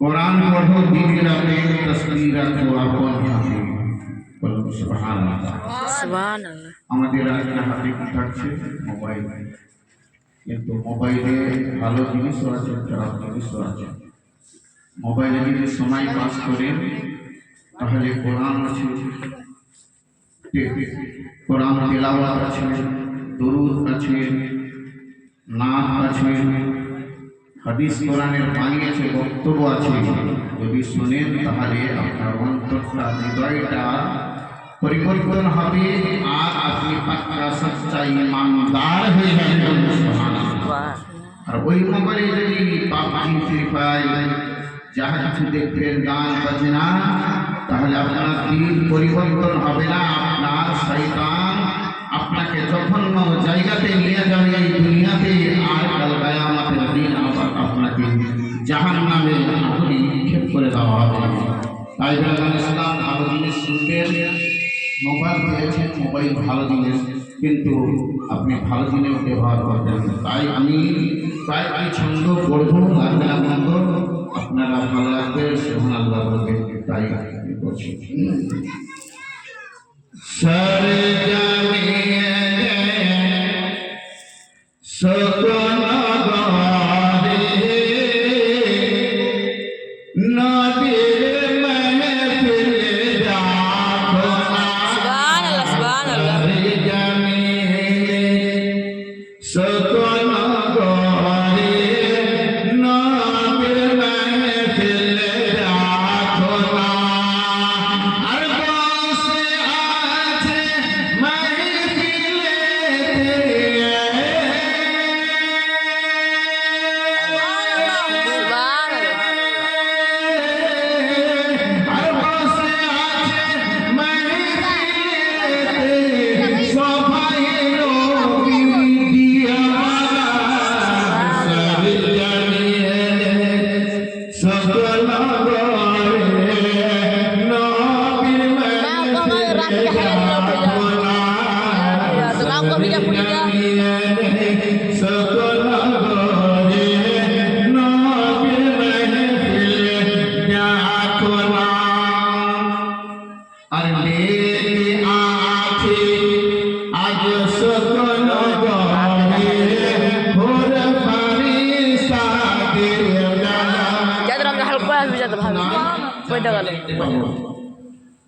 कुरान पढ़ो दीदी रखे तस्वीर रखो अपन हाथे बोलो सुभान अल्लाह सुभान अल्लाह আমাদের আজকে হাতে কি থাকছে মোবাইল কিন্তু মোবাইলে ভালো জিনিসও আছে খারাপ জিনিসও আছে মোবাইলে যদি সময় পাস করেন তাহলে কোরআন আছে কোরআন তেলাওয়াত আছে দুরূদ আছে নাত আছে হাদিস কোরআনের বাণী আছে বক্তব্য আছে যদি শুনেন তাহলে আপনার অন্তরটা হৃদয়টা পরিবর্তন হবে আর আপনি পাক্কা সচ্চা ইমানদার হয়ে যাবেন সুবহানাল্লাহ আর ওই মোবাইলে যদি পাবজি ফ্রি ফায়ার যাহা কিছু দেখবেন গান বাজনা তাহলে আপনার দিল পরিবর্তন হবে না আপনার শয়তান আপনাকে জঘন্য জায়গাতে নিয়ে যাবে এই দুনিয়াতে আর কাল কিয়ামতের দিন আবার আপনাকে জাহান্নামে আগুনে নিক্ষেপ করে দেওয়া হবে তাই বলে ইসলাম ভালো জিনিস শুনতেন মোবাইল পেয়েছেন মোবাইল ভালো জিনিস কিন্তু আপনি ভালো জিনিস ব্যবহার করবেন তাই আমি প্রায় কি ছন্দ পড়বো লাগবে না বন্ধ আপনারা ভালো লাগবে সুবহানাল্লাহ বলবেন তাই আমি করছি সারে জামিয়ে সতনা গারে নবীর महफिल রাখো সুবহানাল্লাহ সুবহানাল্লাহ সারে জামিয়ে সতনা গারে নবীর महफिल রাখো আর বসে আছে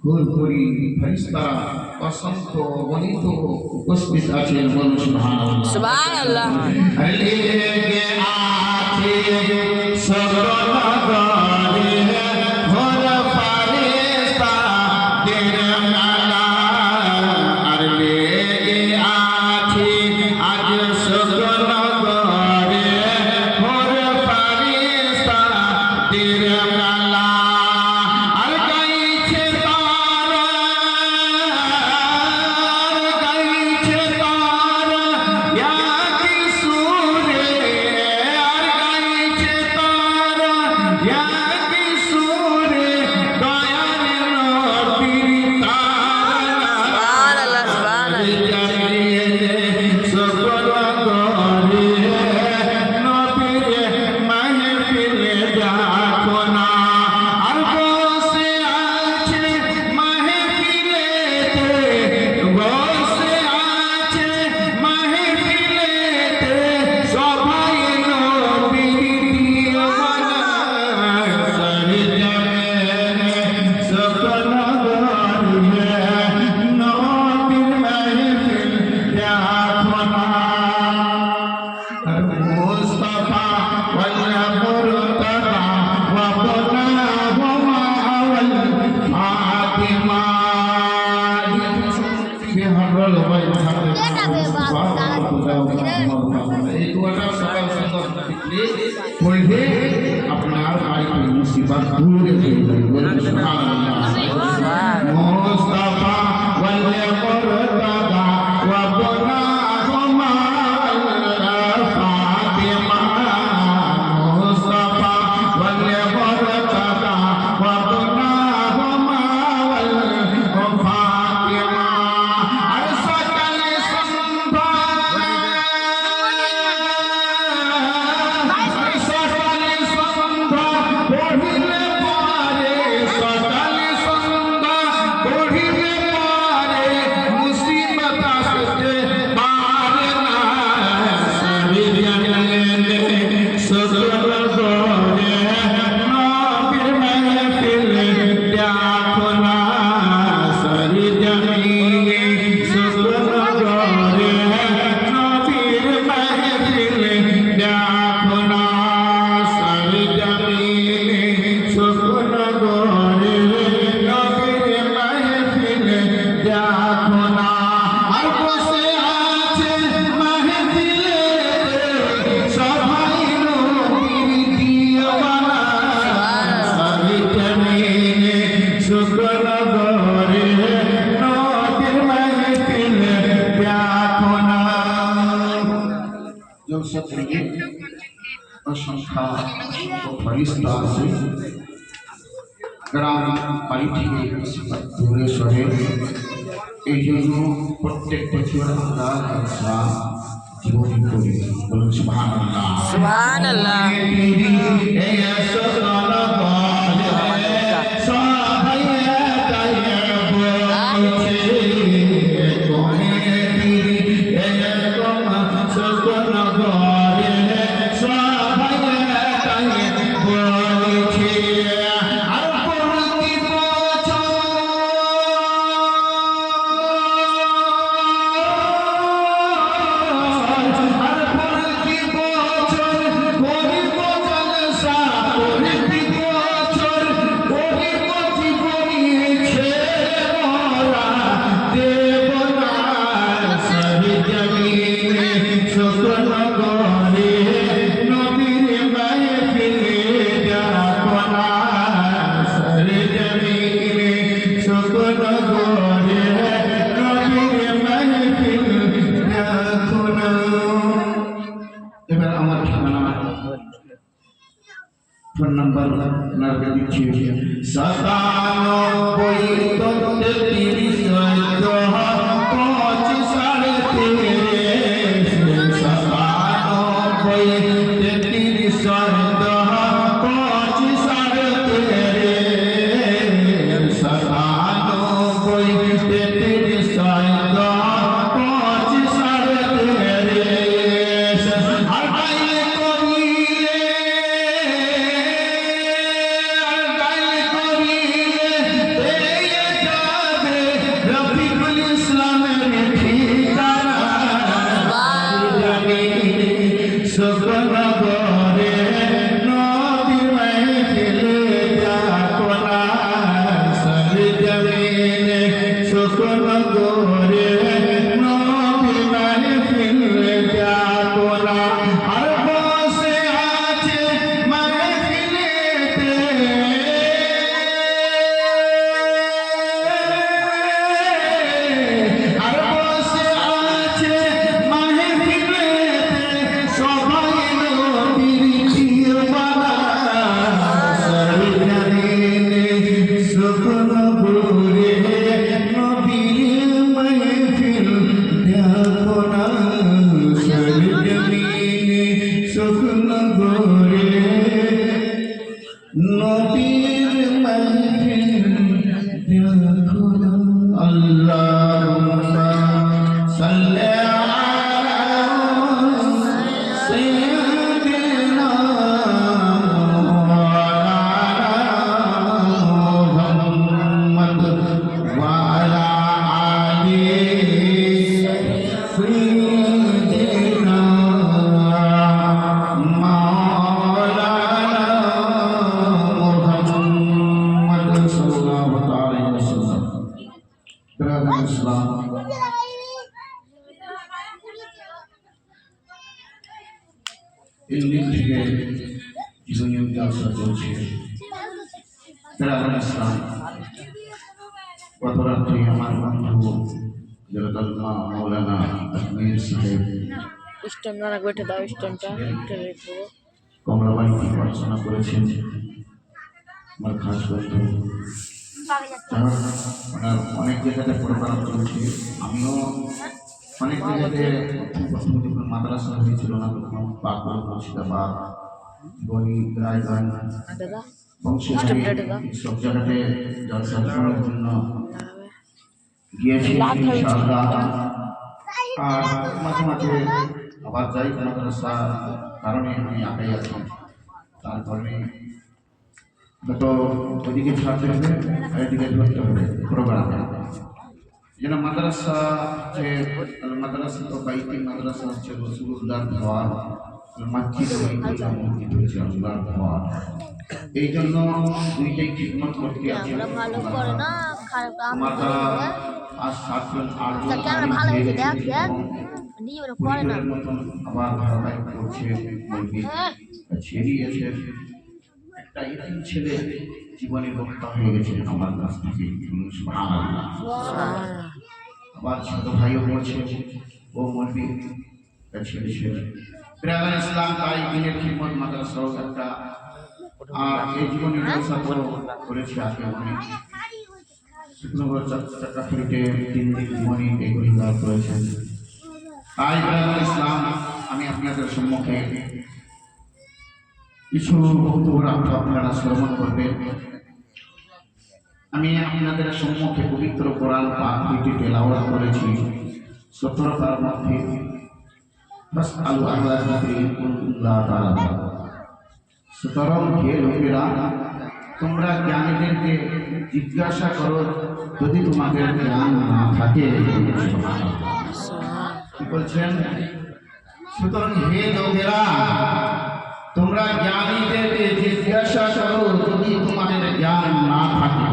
ফুলপুরি ফেরেশতারা অসংখ্য গণিত উপস্থিত আছেন, বলুন সুবহানাল্লাহ। সুবহানাল্লাহ। লেগে আছে সগনগরে ভোর ফেরেশতা দের মালা, আর লেগে আছে আজ সগনগরে ভোর ফেরেশতা দের মালা, আর গাইছে তারা, গাইছে তারা ইয়াকি সুরে, আর গাইছে তারা ইয়াকি সুরে, দয়ার নবীর তারা। সুবহানাল্লাহ, সুবহানাল্লাহ। সকল করে নবীর মাহফিলে দেখো না, আর বসে আছে মাহফিলেতে, বসে আছে মাহফিলেতে, সবাই নবীর দিওয়ানা। সরজমিনে সকল করে নবীর মাহফিল দেখো না, আর মুস্তাফা ওয়াল মুরতাদা ওয়া বনাহুমা ওয়াল ফাতিমা। বিহারল ভাই সাথে এই দুয়াটা সকাল সুন্দর লিখলে পড়লে আপনার বাড়িতে মুসিবত দূর হয়ে যাবে, বলুন সুবহানাল্লাহ। মুস্তাফা ওয়াল মুরতাদা ওয়া বনাহুমা ওয়াল ফাতিমা, মুস্তাফা ওয়াল মুরতাদা ওয়া বনাহুমা ওয়াল ফাতিমা, আর সকাল সন্ধ্যা, সকাল সন্ধ্যা পড়িলে পরে, সকাল সন্ধ্যা পড়িলে পরে, মুসিবত আসতে পারে না। সরজমিনে সকল করে নবীর মাহফিল দেখো না, সরজমিনে সকল করে নবীর মাহফিল দেখো না, সরজমিনে সকল করে নবীর মাহফিল দেখো না, আর বসে আছে মাহফিলেতে সবাই নবীর দিওয়ানা। সরজমিনে সকল করে নবীর মাহফিল দেখো না। জলসা থেকে অসংখ্য ফেরেশতা আছে, গ্রাম বাড়ি থেকে দূরে সরে, এই জন্য প্রত্যেক বছর আমরা জলসা জীবন করি, বলুন সুবহানাল্লাহ। সুবহানাল্লাহ। এই সকল করে সবাই তাই বলছে, কোনে দিদি এরকম সকল করে সবাই তাই বলছে, আর প্রতি বছর, আর প্রতি বছর করিব জলসা, প্রতি বছর করিব জীবনীছে মোরা দেব না। সরজমিনে সকল করে নবীর মাহফিল দেখো না, সরজমিনে সকল করে নবীর মাহফিল দেখো না। এবার আমার ঠিকানা ফোন নাম্বার আপনাকে দিচ্ছি, 97 শুকনো করে নবী মাহফিল যাবো না আর বসে আছে মাহফিলেতে আর বসে আছে মাহফিলেতে সবাই নবীর জিওবানা সরজমিনে শুকনো করে নবীর মাহফিল যাবো না সরজমিনে শুকনো করে নবীর মাহফিল যাবো না আল্লাহুম্মা সাল্লি আলা সাইয়্যিদিনা মুহাম্মদ ওয়া আলা আলি সাইয়্যিদিনা মাওলানা মুহাম্মদ সাল্লাল্লাহু আলাইহি ওয়াসাল্লাম। ব্রাদার ইসলাম, ইন্ডিয়া থেকে ইউনিয়ন জলসা চলছে। ব্রাদার ইসলাম, গত রাত্রি আমার বন্ধু জরদাল্লাহ মৌলানা আজমির সাহেব স্টোন না গোটে দাও স্টোনটা এটা রেখো কমলাবাড়ি থেকে পড়াশোনা করেছেন। আমার খাস বন্ধু ওনার অনেক জায়গাতে প্রোগ্রাম চলছে। আমিও অনেক জায়গাতে প্রথম যখন মাদ্রাসা হয়েছিল না তখন পাকুড় মুর্শিদাবাদ গণিত রায়গঞ্জ দাদা বংশীহারি সব জায়গাতে জলসা শোনার জন্য গিয়েছি ইনশাআল্লাহ। আর মাঝে মাঝে আবার যাই মাদ্রাসা কারণে আমি আগে আছি, তার কারণে তো ওইদিকে ছাড়তে হবে আর এদিকে ধরতে হবে প্রোগ্রামে। যেন মাদ্রাসা হচ্ছে মাদ্রাসা তো বাইতি মাদ্রাসা হচ্ছে রসুলুল্লাহর ঘর, মসজিদ মসজিদ হচ্ছে আল্লাহর ঘর। এই জন্য দুইটাই খিদমত করতে আছে। আমার দ্বারা আজ 7 জন 8 জন মতন আবার ধারাবাহিক করছে বলবি ছেড়িয়েছে। একটা এতিম ছেলে জীবনে রক্ষা হয়ে গেছে আমার কাছ থেকে, সুবহানাল্লাহ। আবার ছোট ভাইও বলছে ও মলবি ছেলে ছেলে ব্রাদার ইসলাম। তাই দিনের খিদমত মাদ্রাসাও একটা আর এই জীবনে জলসা করেছে আগে অনেক শুক্রবার চাকাফিরিতে 3 দিন জীবনী এগুলি করেছেন। তাই ব্রাদার ইসলাম, আমি আপনাদের সম্মুখে কিছু বক্তব্য আপনারা শ্রবণ করবেন। আমি আপনাদের সম্মুখে পবিত্র কোরআন পাক দুইটি তেলাওয়াত করেছি 17 পারার মধ্যে। ফাসআলু আহলা যিকরি ইন কুনতুম লা তা'লামুন। সুতরাং হে লোকেরা, তোমরা জ্ঞানীদেরকে জিজ্ঞাসা করো যদি তোমাদের জ্ঞান না থাকে। কি বলছেন? সুতরাং হে লোকেরা, তোমরা জ্ঞানীদেরকে জিজ্ঞাসা করো যদি তোমাদের জ্ঞান না থাকে।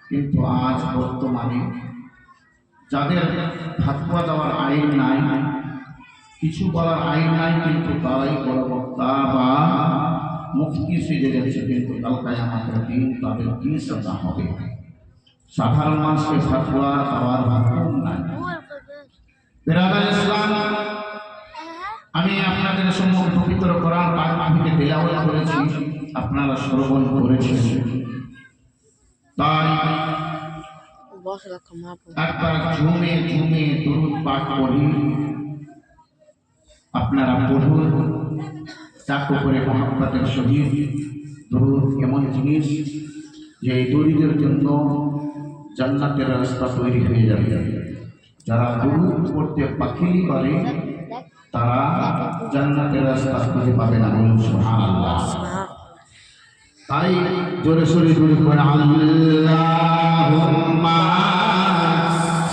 কিন্তু আজ বর্তমানে যাদের ফাতওয়া দেওয়ার আইন নাই, কিছু বলার আইন নাই, কিন্তু তারাই বড় বক্তা বা মুফতি সেজে যাচ্ছে। কিন্তু কাল কিয়ামতের দিন তাদের কি সাজা হবে? সাধারণ মানুষকে ফাতওয়া দেওয়ার হুকুম নাই। ব্রাদার ইসলাম, আমি আপনাদের সম্মুখে পবিত্র কোরআন পাক থেকে তেলাওয়াত করেছি, আপনারা শ্রবণ করেছেন। তাই একবার ঝুমে ঝুমে দরুদ পাঠ পড়ি, আপনারা পড়ুন চাকু করে মহব্বতের সহিত। দরুদ এমন জিনিস যে এই দরিদের জন্য জান্নাতের রাস্তা তৈরি হয়ে যাবে। যারা দরুদ পড়তে পাখিলি করে তারা জান্নাতের রাস্তা খুঁজে পাবে না। বলুন সুবহানাল্লাহ। তাই জোরে সোরে দরুদ পড়ে আল্লাহুম্মা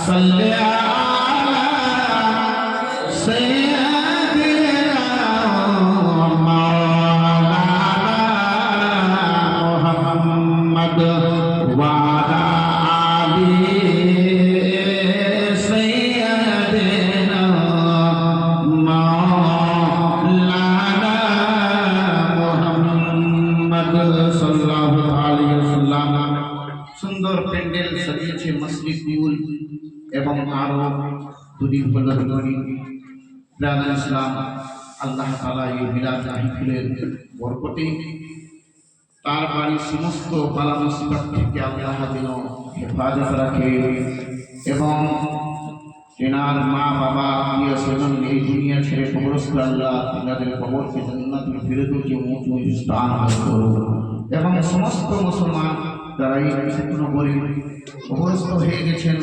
সাল্লি আলা সাইয়্যিদিনা মাওলানা মুহাম্মদ ওয়া আলা সাজিয়েছে মসজিদুল এবং আরো দুদিন হলো ব্রাদার ইসলাম। আল্লাহ তাআলা এই মিলাদ মাহফিলের বরকতে তার বাড়ির সমস্ত বালা মুসিবত থেকে আল্লাহ যেন হেফাজত রাখে এবং এনার মা বাবা প্রিয় স্বজন এই দুনিয়া ছেড়ে কবরস্থ আল্লাহ তাদের কবরকে জান্নাতুল ফিরদৌসে উঁচু স্থান দান করুন এবং সমস্ত মুসলমান যারা এই নগরী কবরস্থ হয়ে গেছেন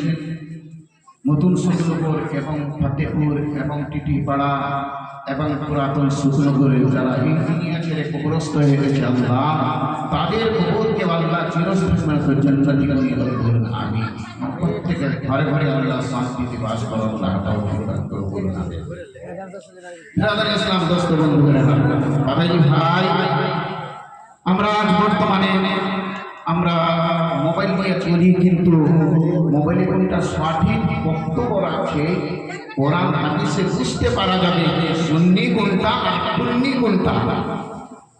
নতুন সুন্দরপুর এবং ফতেপুর এবং টিটিপাড়া এবং পুরাতন সুখনগরে যারা এই দুনিয়া ছেড়ে কবরস্থ হয়ে গেছে আল্লাহ তাদের কবরকে আল্লাহ চিরস্থায়ী জান্নাতে নিয়ে যাবেন। আমি প্রত্যেকের ঘরে ঘরে আল্লাহ শান্তিতে বাস করার আল্লাহ তৌফিক দান করুন। ব্রাদার ইসলাম দোস্ত বন্ধুরা বাবাজি ভাই, আমরা আজ বর্তমানে আমরা মোবাইল নিয়ে চলি, কিন্তু মোবাইলে কোনটা সঠিক বক্তব্য রাখছে কোরআন হাদিসে বুঝতে পারা যাবে যে সুন্নি কোনটা আর সুন্নি কোনটা,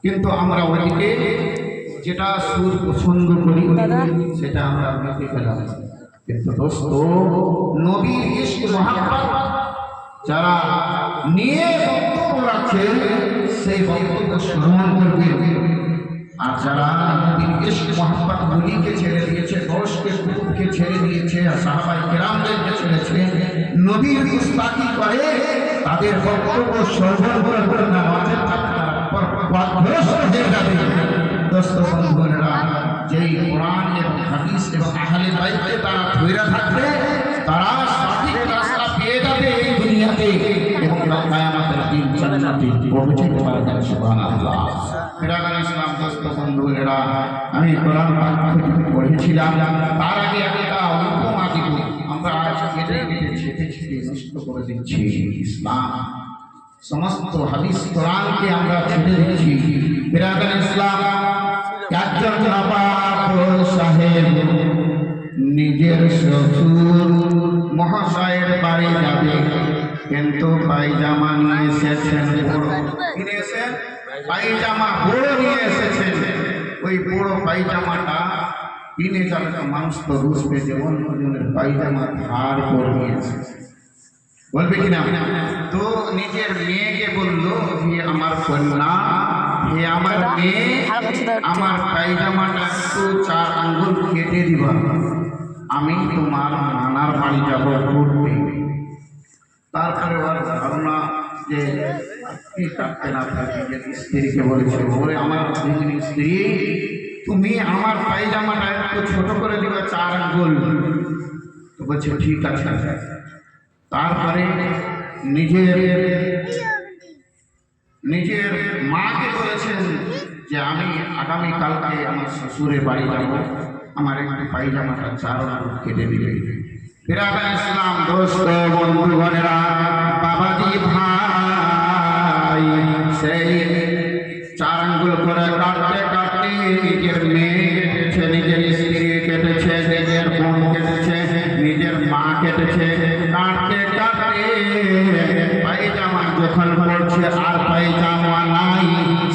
কিন্তু আমরা ওইদিকে যেটা সুর পছন্দ করি সেটা আমরা মেতে ফেলাম। কিন্তু দোস্ত নবীর ইশক মহব্বত যারা নিয়ে বক্তব্য রাখছে সেই বক্তব্য শ্রবণ করবে, আর যারা নবীর ইশক মহব্বত নবীকে ছেড়ে দিয়েছে, দোষকে কুতুবকে ছেড়ে দিয়েছে, আর সাহাবায়ে কেরামদেরকে ছেড়েছে, নবীর গুস্তাখি করে, তাদের বক্তব্য শ্রবণ করবে না, মাঝে দোস্ত বন্ধুরা যেই কোরআন এবং হাদিস এবং আহলে বাইতকে তারা ধরে থাকবে তারা সঠিক রাস্তা পেয়ে যাবে এই দুনিয়াতে এবং কিয়ামতের দিন জান্নাতে পৌঁছতে পারবে। সুবহানাল্লাহ। ব্রাদার ইসলাম দোস্ত বন্ধুরা, আমি কোরআন পাক থেকে পড়েছিলাম, তার আগে একটা উপমা দিব। আমরা আজ কেটে ছেটে নষ্ট করে দিচ্ছি ইসলাম, সমস্ত হাদিস কোরআনকে আমরা ছেড়ে দিচ্ছি। ব্রাদার ইসলাম, একজন নবাব সাহেব নিজের শ্বশুর মহাশয়ের বাড়ি যাবে, কিন্তু পায়জামা নিয়ে এসেছেন বড়, কিনেছেন পায়জামা বড় নিয়ে এসেছেন। ওই বড় পায়জামাটা কিনে যাবে তো মানুষ তো বুঝবে যে অন্যজনের পায়জামা ধার করে নিয়েছে, বলবে কিনা? তো নিজের মেয়েকে বললো, হে আমার কন্যা, হে আমার মেয়ে, আমার পায়জামাটা একটু 4 আঙ্গুল কেটে দিবা, আমি তোমার নানার বাড়ি যাব ঘুরতে। তারপরে ওর ধারণা যে কি কাটতে না থাকে, যে স্ত্রীকে বলেছে, ওরে আমার স্ত্রী, তুমি আমার পায়জামাটা একটু ছোট করে দিবা 4 আঙ্গুল। তো বলছে ঠিক আছে। তারপরে নিজের মাকে বলেছেন যে আমি আগামীকালকে আমার শ্বশুরের বাড়ি যাব, আমার একটু পায়জামাটা 4 আঙ্গুল কেটে দিবে। ব্রাদার ইসলাম দোস্ত বন্ধুগণেরা, বাবাজি ভাই, সেই 4 আঙ্গুল করে কাটতে কাটতে নিজের মেয়ে কেটেছে, নিজের স্ত্রী কেটেছে, নিজের বোন কেটেছে, নিজের মা কেটেছে। কাটতে কাটতে পায়জামা যখন পড়ছে আর পায়জামা নাই,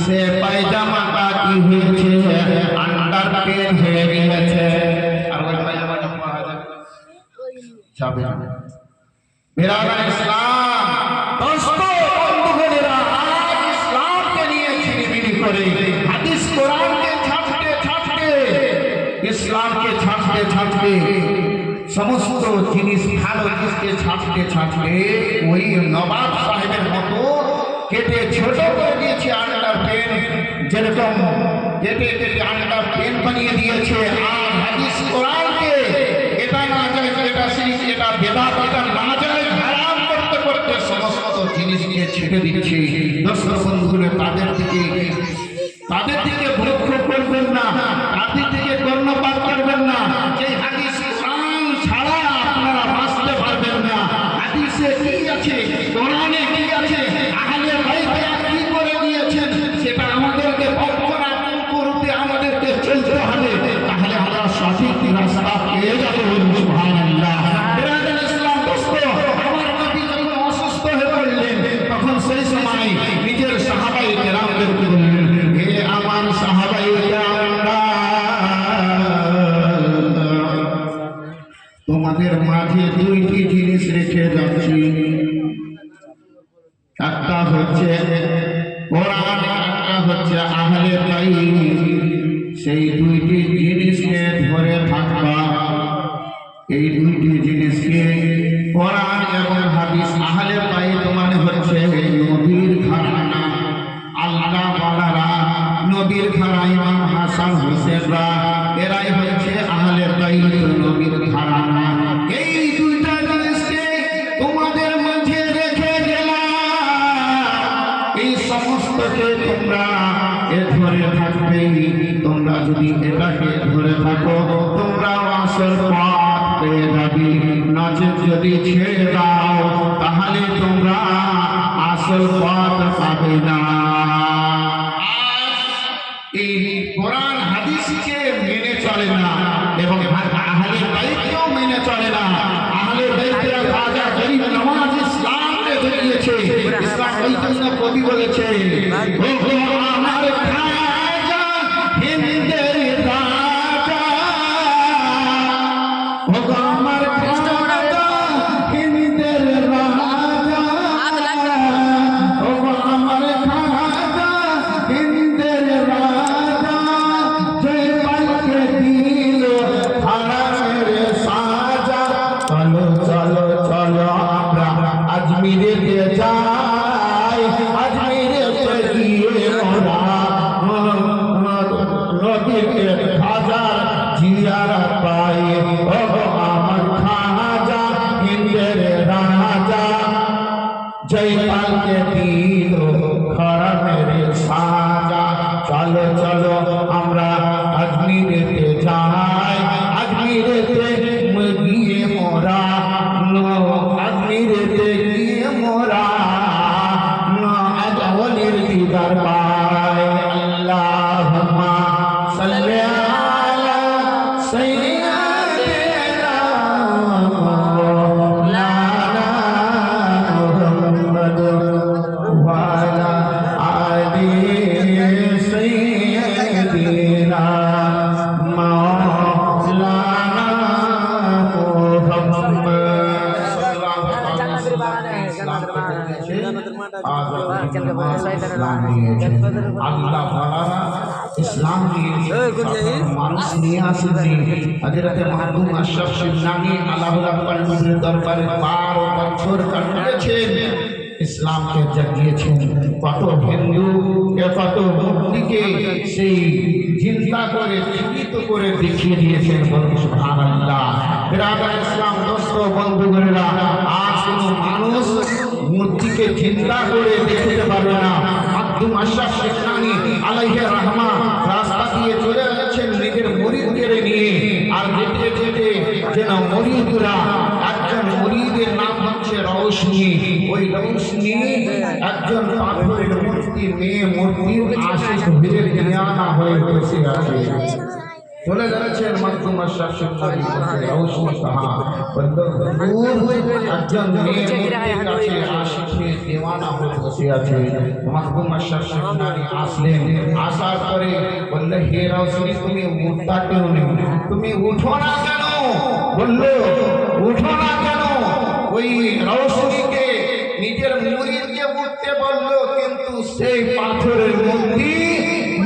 সে পায়জামাটা কি হয়েছে? আন্ডার পেন হয়ে গেছে। আর ওই পায়জামাটা পরা যাবে না। ব্রাদার ইসলাম দোস্ত বন্ধুগণেরা, আজ ইসলামকে নিয়ে ছিনিমিনি করে, হাদিস কোরআনকে ছাড়তে ছাড়তে, ইসলামকে ছাড়তে ছাড়তে, সমস্ত জিনিস ভালো জিনিসকে ছাড়তে ছাড়তে ওই নবাব সাহেবের মতো কেটে ছোট করে দিয়েছে আন্ডার পেন, যেরকম কেটে কেটে আন্ডার পেন বানিয়ে দিয়েছে। আর হাদিস কোরআনকে এটা না যায়, এটা শিরিক, এটা বেদাত, এটা না যায় হারাম করতে করতে সমস্ত জিনিসকে ছেড়ে দিচ্ছে। দর্শক বন্ধুরা, তাদের দিকে লক্ষ্য করবেন না, তাদের দিকে কর্ণপাত করবেন না। যে হাদিস কোরআন ছাড়া আপনারা বাঁচতে পারবেন না। হাদিসে কি আছে, কোরআনে কি আছে, আহলে বাইত কি করে দিয়েছেন, সেটা আমাদেরকে অপরাধ করতে আমাদেরকে চলতে হবে, তাহলে আমরা সঠিক রাস্তা পেয়ে যাব। সুবহানাল্লাহ। ব্রাদার ইসলাম দোস্ত, আমার নবী যখন অসুস্থ হয়ে পড়লেন, তখন সেই সময় নিজের সাহাবায়ে কেরামদেরকে বললেন, তোমাদের মাঝে দুইটি জিনিস রেখে যাচ্ছি, একটা হচ্ছে কোরআন, একটা হচ্ছে আহলে বাইত। সেই দুইটি জিনিসকে ধরে থাকবা। এই দুইটি জিনিসকে কোরআন এবং হাদিস, আহলে বাইত মানে হচ্ছে নবীর ঘরানা, আল্লাহ ওয়ালারা, নবীর ঘরানা, ইমাম হাসান হুসেনরা, এরাই হচ্ছে আহলে বাইত, নবীর ঘরানা। এই দুইটা জিনিসকে তোমাদের মাঝে রেখে গেলাম। এই সমস্তকে তোমরা ধরে থাকবে। তোমরা যদি এটাকে ধরে থাকো, তোমরা আসল পথ পেয়ে যাবে। নচেত যদি ছেড়ে দাও, তাহলে তোমরা আসল পথ পাবে না। এই কোরআন হাদিসকে মেনে চলে না এবং আহলে বাইতকেও মেনে চলে না। আহলে বাইতরা রাজা গরিব নওয়াজ ইসলামকে দিয়েছে। ইসলাম ওই জন্য কবি বলেছে, ও আমার খাজা হিন্দের রাজা, ও আমার খাজা হিন্দের রাজা, ও আমার খাজা হিন্দের রাজা, যে পালকে দিল হারামের সাজা। চলো চলো চলো আমরা আজমিরেতে যাই, আজমিরেতে গিয়ে মোরা নবীর খাজার জিয়ারত পাই। ও আমার খাজা হিন্দের রাজা, জয় পালকে দিল হারামের সাজা। চলো চলো আমরা আজমিরেতে যাই, আজমিরেতে গিয়ে মোরা, আজমিরেতে গিয়ে মোরা আজওয়ালির দিদার পাই। আল্লাহুম্মা সাল্লি আলা সাইয়্যিদিনা মাওলানা মুহাম্মদ ওয়া আলা আলি সাইয়্যিদিনা মাওলানা মুহাম্মদ। আল্লাহ তাআলা ইসলাম দিয়েছেন, মানুষ নিয়ে আসেননি। হযরত মাহবুব আশরাফ শিবনানি আল্লাহুল পাকের দরবারে 12 বছর কাটিয়েছেন, ইসলামকে জাগিয়েছেন। কত হিন্দু, কত মূর্তিকে সেই চিন্তা করে জীবিত করে দেখিয়ে দিয়েছেন। বলুন সুবহানাল্লাহ। বিরাদার ইসলাম দোস্ত বন্ধুগণেরা, আজ কোনো মানুষ মূর্তিকে চিন্তা করে দেখতে পারবে না। মাহবুব আশরাফ শিবনানি আলাইহি রাহমা রাস্তা দিয়ে চলে যাচ্ছেন নিজের মুরিদদের নিয়ে, আর যেতে যেতে যেন মুরিদরা, একজন মুরিদের নাম হচ্ছে রওশনী, ওই রওশনী একজন পাথরের মূর্তি, মেয়ে মূর্তির আশিক বীরের জ্ঞানা হয়ে বসে আছে। চলে যাচ্ছেন মাহবুব আশরাফ শিবনানি রওশনী সাহা, একজন মেয়ে মূর্তির কাছে আশিকে দেওয়ানা হয়ে বসে আছে। মাহবুব আশরাফ শিবনানি আসলেন, আসার পরে বললে, হে রওশনী, তুমি উঠতা কেন? তুমি উঠো না কেন? বললো, উঠো না কেন? ওই রওশনীকে নিজের মুরিদকে উঠতে বললো, কিন্তু সেই পাথরের মূর্তি,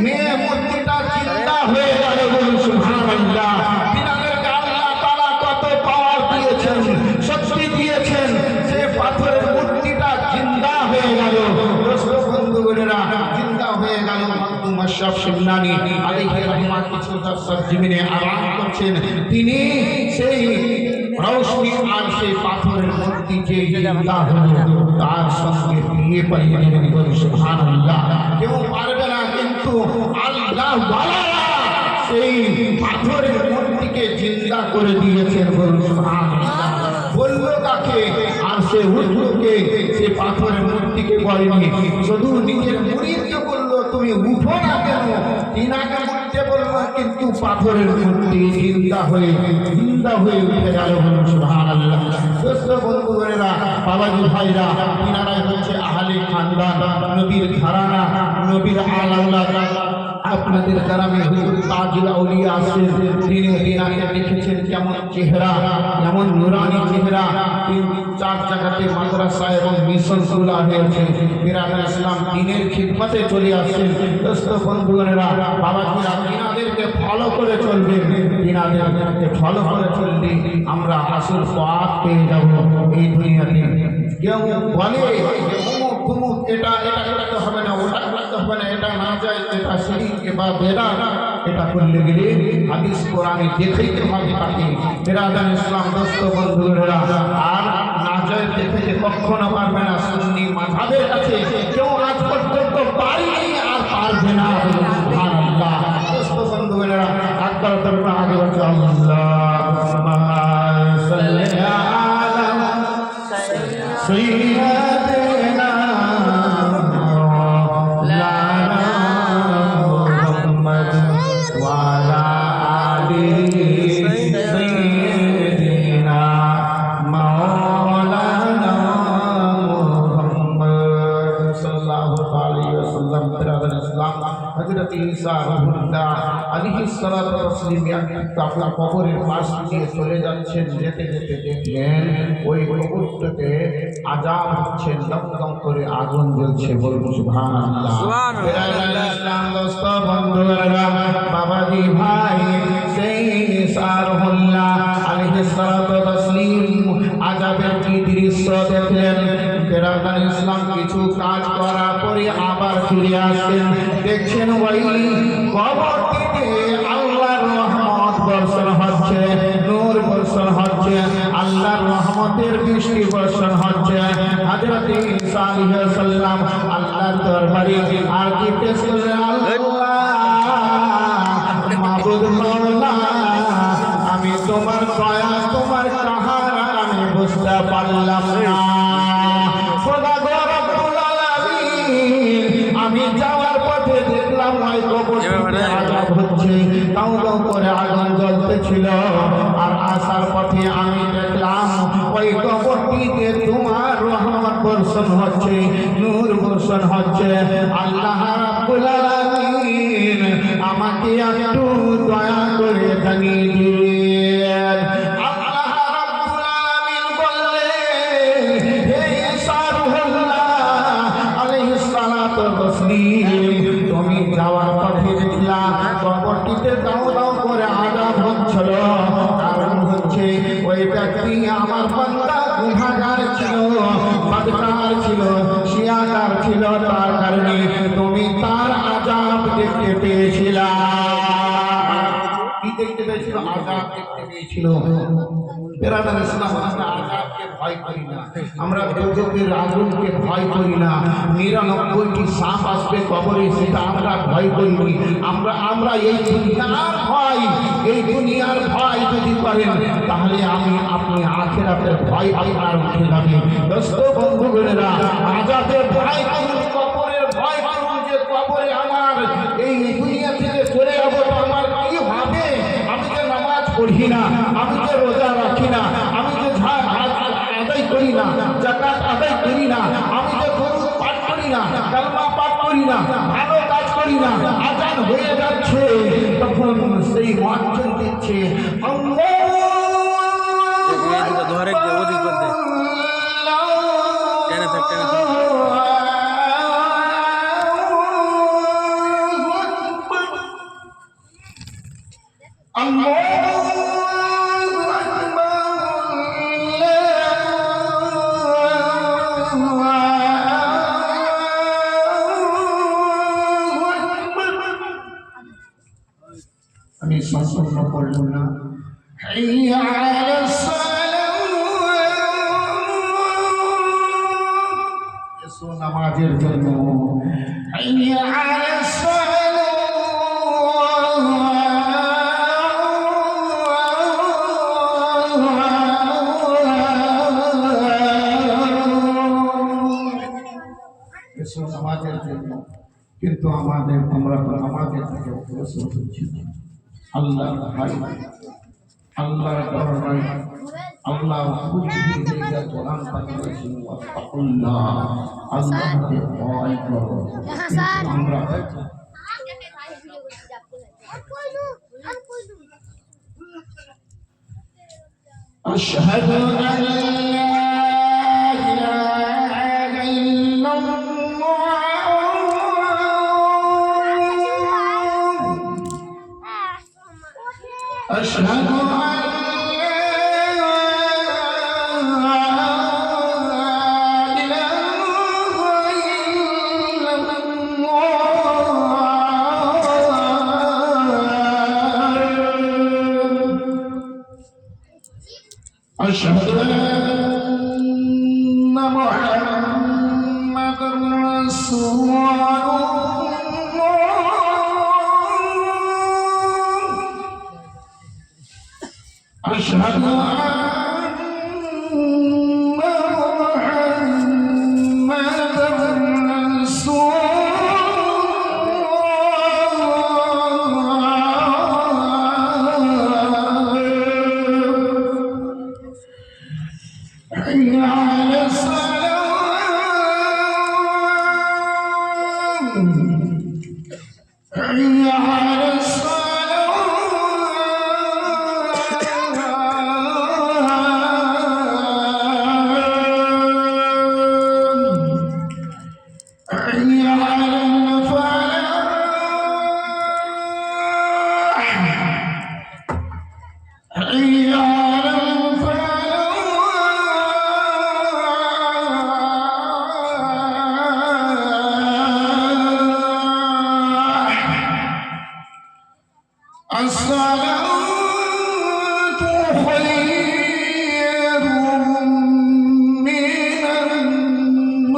মেয়ে মূর্তিটা চিন্তা হয়ে গেল। বলুন সুবহানাল্লাহ। তিনাদেরকে আল্লাহ তাআলা কত পাওয়ার দিয়েছেন, শক্তি দিয়েছেন, সে পাথরের মূর্তিটা জিন্দা হয়ে গেল। দোস্ত বন্ধুগণেরা, জিন্দা হয়ে গেল। মাহবুব আশরাফ শিবনানি আলাইহি রাহমা কিছু তাফসীর জীবনে আরাম করছেন। তিনি সেই রওশনী আর সেই পাথরের মূর্তি যে জিন্দা হলো, তার সঙ্গে বিয়ে পড়িয়ে নেবেন। বলুন সুবহানাল্লাহ। কেউ পারবে না, কিন্তু আল্লাহ ওয়ালারা সেই পাথরের মূর্তিকে জিন্দা করে দিয়েছেন। বলুন সুবহানাল্লাহ। বললো কাকে? আর সে উঠলোকে, সে পাথরের মূর্তিকে বলেনি, শুধু নিজের মুরিদকে বললো, তুমি উঠো না কেন? তিনাকে উঠতে বললো, কিন্তু পাথরের মূর্তি জিন্দা হয়ে উঠে গেল। বলুন সুবহানাল্লাহ। দোস্ত বন্ধুগণেরা, বাবাজি ভাইরা, তিনারাই হচ্ছে আহলে খানদান, নবীর ঘরানা, নবীর আলাউলাদ। আপনাদের গ্রামে হুজুর তাজুল আউলিয়া আছেন, তিনি দিনাকে দেখেছেন কেমন চেহারা, কেমন নুরানি চেহারা। 3-4 জায়গাতে মাদ্রাসা এবং মিশন খোলা হয়েছে। বিরাদার ইসলাম দিনের খিদমতে চলে আসছেন। দোস্ত বন্ধুগণেরা, বাবাজিরা দিনাদেরকে ফলো করে চলবেন। দিনাদেরকে ফলো করে চললে আমরা আসল পথ পেয়ে যাব এই দুনিয়াতে। কেউ বলে অমুক তুমুক এটা করতে হবে না, ওটা করতে হবে না, এটা না যায়, এটা শিরিক বা বেদাত, এটা করলে গেলে হাদিস কোরআনে দেখাইতে হবে তাকে। বিরাদার ইসলাম দোস্ত বন্ধুরা, আর না যায় দেখাইতে কখনো পারবে না। সুন্নি মাযহাবের কাছে কেউ আজ পর্যন্ত পারেনি আর পারবে না। সুবহানাল্লাহ। দোস্ত বন্ধুরা, আকবার তরফ আগে বাঁচো। আল্লাহুম্মা সাল্লি আলা সাইয়্যিদিনা মুহাম্মদ ওয়া আলা আলি সাইয়্যিদিনা মাওলানা মুহাম্মদ সাল্লাল্লাহু আলাইহি ওয়াসাল্লাম। বিরাদার ইসলাম, হযরত ঈসা রূহুল্লাহ আলাইহিস সালাতু ওয়াস সালাম আপনার কবরের পাশ দিয়ে চলে যাচ্ছেন। যেতে যেতে দেখলেন ওই কবরটাতে আযাব হচ্ছে, দম দম করে আগুন জ্বলছে। বলুন সুবহানাল্লাহ। বিরাদার ইসলাম দোস্ত বন্ধুরা, বাবাজি ভাই, সেই ঈসা রূহুল্লাহ আলাইহিস সালাতু ওয়াস সালাম আযাবের কি দৃশ্য দেখলেন। বিরাদার ইসলাম কিছু কাজ করার পরে আবার ফিরে আসেন। দেখছেন ওই কবরটিতে আল্লাহর রহমত বর্ষণ হচ্ছে, নূর বর্ষণ হচ্ছে, আল্লাহর রহমতের বৃষ্টি বর্ষণ হচ্ছে। হযরত ঈসা আলাইহিস সালাম আল্লাহর দরবারে আর দিতেছিলেন, আল্লাহ মাবুদ মাওলা, আমি তোমার দয়া, তোমার কাহারা আমি বুঝতে পারলাম না। খোদা গো রব্বুল আলামিন, আমি যাওয়ার পথে দেখলাম ওই কবরটিতে আযাব হচ্ছে, তাও তাও করে আগুন জ্বলতেছিল। আর আসার পথে আমি দেখলাম ওই কবরটিতে তোমার রহমত বর্ষণ হচ্ছে, নূর বর্ষণ হচ্ছে। আল্লাহ রাব্বুল আলামিন আমাকে একটু দয়া করে জানিয়ে দিলেন। আল্লাহ রাব্বুল আলামিন বললেন, হে ঈসা রূহুল্লাহ আলাইহিস সালাতু ওয়াস সালাম, তুমি যাওয়ার পথে দেখলা কবরটিতে দাও দাও করে আযাব হচ্ছিল। কারণ হচ্ছে ওই ব্যক্তি আমার বান্দা গুনাহগার ছিল, বদকার ছিল, শিয়াকার ছিল, তার কারণে তুমি তার আযাব দেখতে পেয়েছিলা। কি দেখতে পেয়েছিল? আযাব দেখতে পেয়েছিল। বিরাদার ইসলাম, আমরা আযাবকে ভয় করি না, আমরা গজবের আগুনকে ভয় করি না। 99টি সাপ আসবে কবরে, সেটা আমরা ভয় করিনি। আমরা এই দুনিয়ার ভয়, এই দুনিয়ার ভয় যদি করেন তাহলে আপনি আখিরাতের ভয় আপনার উঠে যাবে। দোস্ত বন্ধুগণেরা, আযাবের ভয় করুন, কবরের ভয় করুন, যে কবরে আমার এই দুনিয়া থেকে চলে যাবো তো আমার কি হবে? আমি যে নামাজ পড়ি না, আমি যে রোজা রাখি না, আমি যে আদায় করি না, যাকাত আদায় করি না, আমি যে দরুদ পাঠ করি না, কালমা পাঠ করি না, ভালো কাজ করি না, আযান হয়ে যাচ্ছে, তখন সেই মঞ্চন দিচ্ছে আমি সম্পূর্ণ করলাম না। হাইয়া আলাস সালাম, এসো নামাজের জন্য। হাইয়া আলাস নামাজের জন্য। কিন্তু আমরা নামাজের থেকে অগ্রসর হচ্ছি না। আল্লাহ ভাই, আল্লাহর ডর নাই, আল্লাহ কোরআন পাক বলেছেন, আল্লাহকে ভয় করো। আমরা أشهد أن لا إله إلا الله أشهد أن أشهد أن محمد رسول الله أشهد أن محمد رسول حي على الصلاة حي على الصلاة حي على الفلاح حي على الصلاة خير من النوم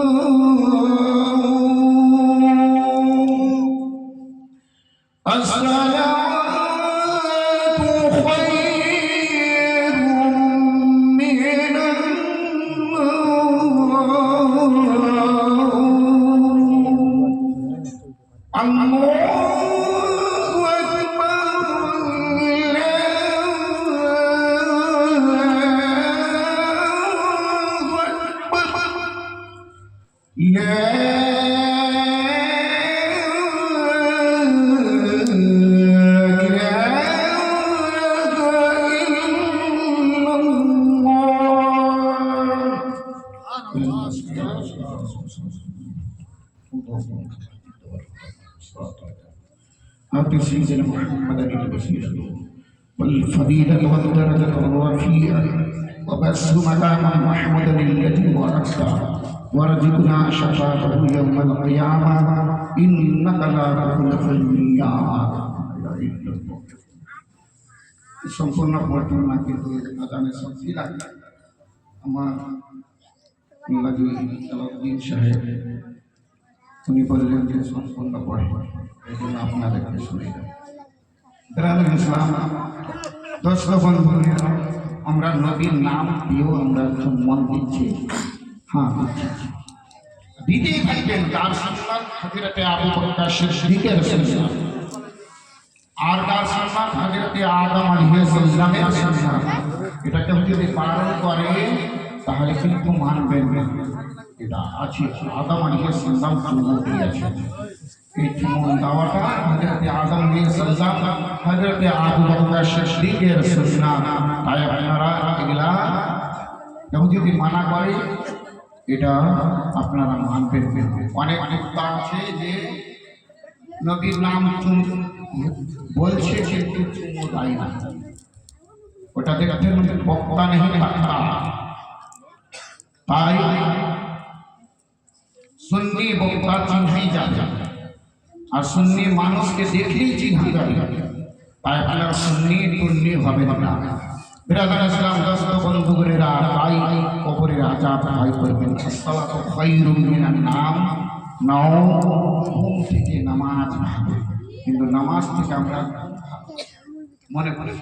الصلاة خير من النوم آت سيدنا محمد الوسيلة والفضيلة والدرجة الرفيعة وبث مقاما محمودا الذي وعدته وارزقنا شفاعته يوم القيامة إنك لا تخلف الميعاد সম্পূর্ণ পড়তাম না কিন্তু আজানের শক্তি লাগে আমার লাগি আলাউদ্দিন সাহেব উনি বললেন যে সম্পূর্ণ পড়ে এই জন্য আপনাদেরকে শুনে দেন ইসলাম দর্শক বন্ধুরা আমরা নবীর নাম দিয়েও আমরা সম্মান দিচ্ছি হ্যাঁ দিতেই থাকবেন তার সম্মান হযরতে আবু বকর সিদ্দিকের সম্মান আর তার সম্মান হযরতে আদম আলাইহিস সালামের সম্মান এটা কেউ যদি পালন করে তাহলে কিন্তু মানবেন এটা আছে আদম আলাইহিস সালাম চুমু দিয়েছে এই চুমু দেওয়াটা হযরতে আদম আলাইহিস সালাম হযরতে আবু বকর সিদ্দিকের সুন্নাত তাই আপনারা এগুলা কেউ যদি মানা করে এটা আপনারা মানবেন অনেক বক্তা আছে যে নবীর নাম বলছে কিন্তু চুমু দেয় না ওটা দেখতে বক্তা নেই থাকতা তাই সুন্নি বক্তা চিন্হাই যাবে আর সুন্নি মানুষকে দেখলেই চিন্হা যাবে তাই আপনারা সুন্নি টুন্নি হবেন না বিরাদার ইসলাম দোস্ত বন্ধুগণেরা তাই কবরের আযাব ভয় করবেন আসসালাতু খায়রুম মিনান নাম নাও ঘুম থেকে নামাজ ভালো কিন্তু নামাজ থেকে আমরা মনে করি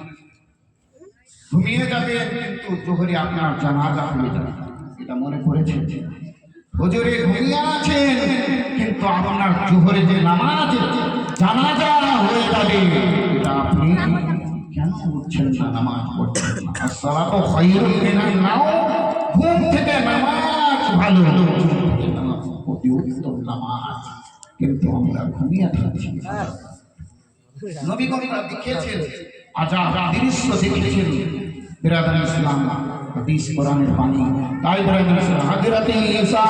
ঘুমিয়ে যাবে কিন্তু জোহরে আপনার জানাজা হয়ে যাবে এটা মনে করেছেন হুজুরে ঘুমিয়ে আছেন কিন্তু আপনার জোহরে যে নামাজ জানাজা হয়ে যাবে এটা আপনি কেন উঠছেন না নামাজ পড়ছেন না আসসালাতু খায়রুম মিনান নাও ঘুম থেকে নামাজ ভালো অতি উত্তম নামাজ কিন্তু আমরা ঘুমিয়ে থাকছি নবী কবিরা দেখেছেন আযাব দৃশ্য দেখেছেন বিরাদার ইসলাম হাদিস কোরআনের বাণী তাই বলেন হযরত ঈসা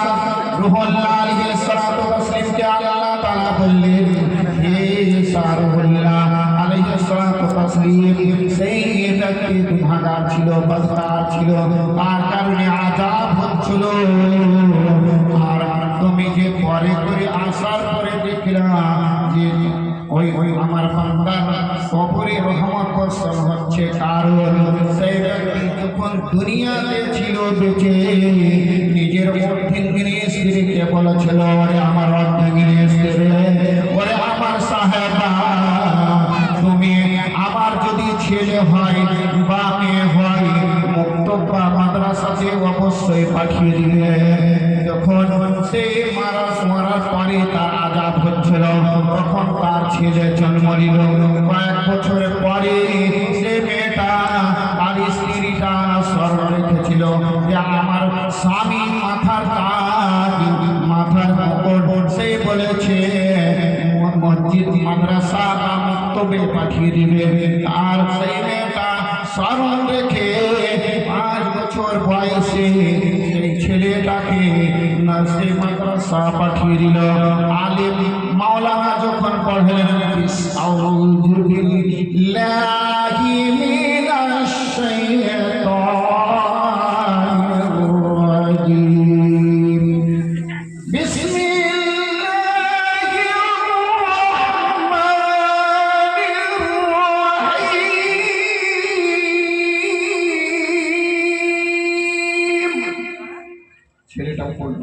রূহুল্লাহ আলাইহিস সালাতু ওয়াস সালাম কে আল্লাহ তাআলা বললেন হে ঈসা রূহুল্লাহ আলাইহিস সালাতু ওয়াস সালাম সেই ব্যক্তি গুনাহগার ছিল বদকার ছিল তার কারণে আযাব হচ্ছিল আর তুমি যে পরে করে আসার পরে দেখলাম যে ওই আমার বান্দার কবরে রহমত বর্ষণ হচ্ছে কারণ সেই ব্যক্তি যখন দুনিয়াতে ছিল বেঁচে নিজের অর্ধেঙ্গিনী স্ত্রীকে বলেছিল ওরে আমার অর্ধেঙ্গিনী স্ত্রী ওরে আমার সাহেবা তুমি আমার যদি ছেলে হয় বা মেয়ে হয় মুক্তবা মাদ্রাসাতে অবশ্যই পাঠিয়ে দিবে যখন সে মারার পরে তার আযাব হচ্ছিল তখন তার ছেলে জন্ম নিল কয়েক বছর পরে সে মেয়েটা তার স্ত্রীটা স্মরণ রেখেছিল যে আমার স্বামী মাথার তাজ মাথার মুকুট সে বলেছে মসজিদ মাদ্রাসা বা মক্তবে পাঠিয়ে দিবে আর সেই মেয়েটা স্মরণ রেখে 5 বছর বয়সে সেই ছেলেটাকে নার্সে মাদ্রাসা পাঠিয়ে দিল আলেম মাওলানা যখন পড়লেন আউযু বিল্লাহি মিনাশ শাইতানির রাজিম বিসমিল্লাহির রাহমানির রাহিম ছেলেটা পড়ল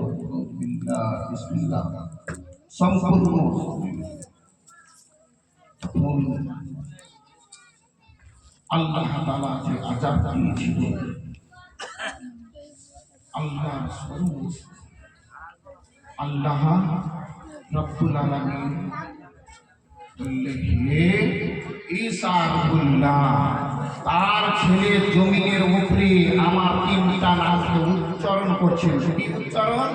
বিসমিল্লাহ সম্পূর্ণ আল্লাহ তাআলা যে আযাব দিয়েছিল আল্লাহ স্বরূপ আল্লাহ রব্বুল আলামিন বললেন হে ঈসা রূহুল্লাহ তার ছেলে জমিনের উপরে আমার 3টা নামকে উচ্চারণ করছেন কি উচ্চারণ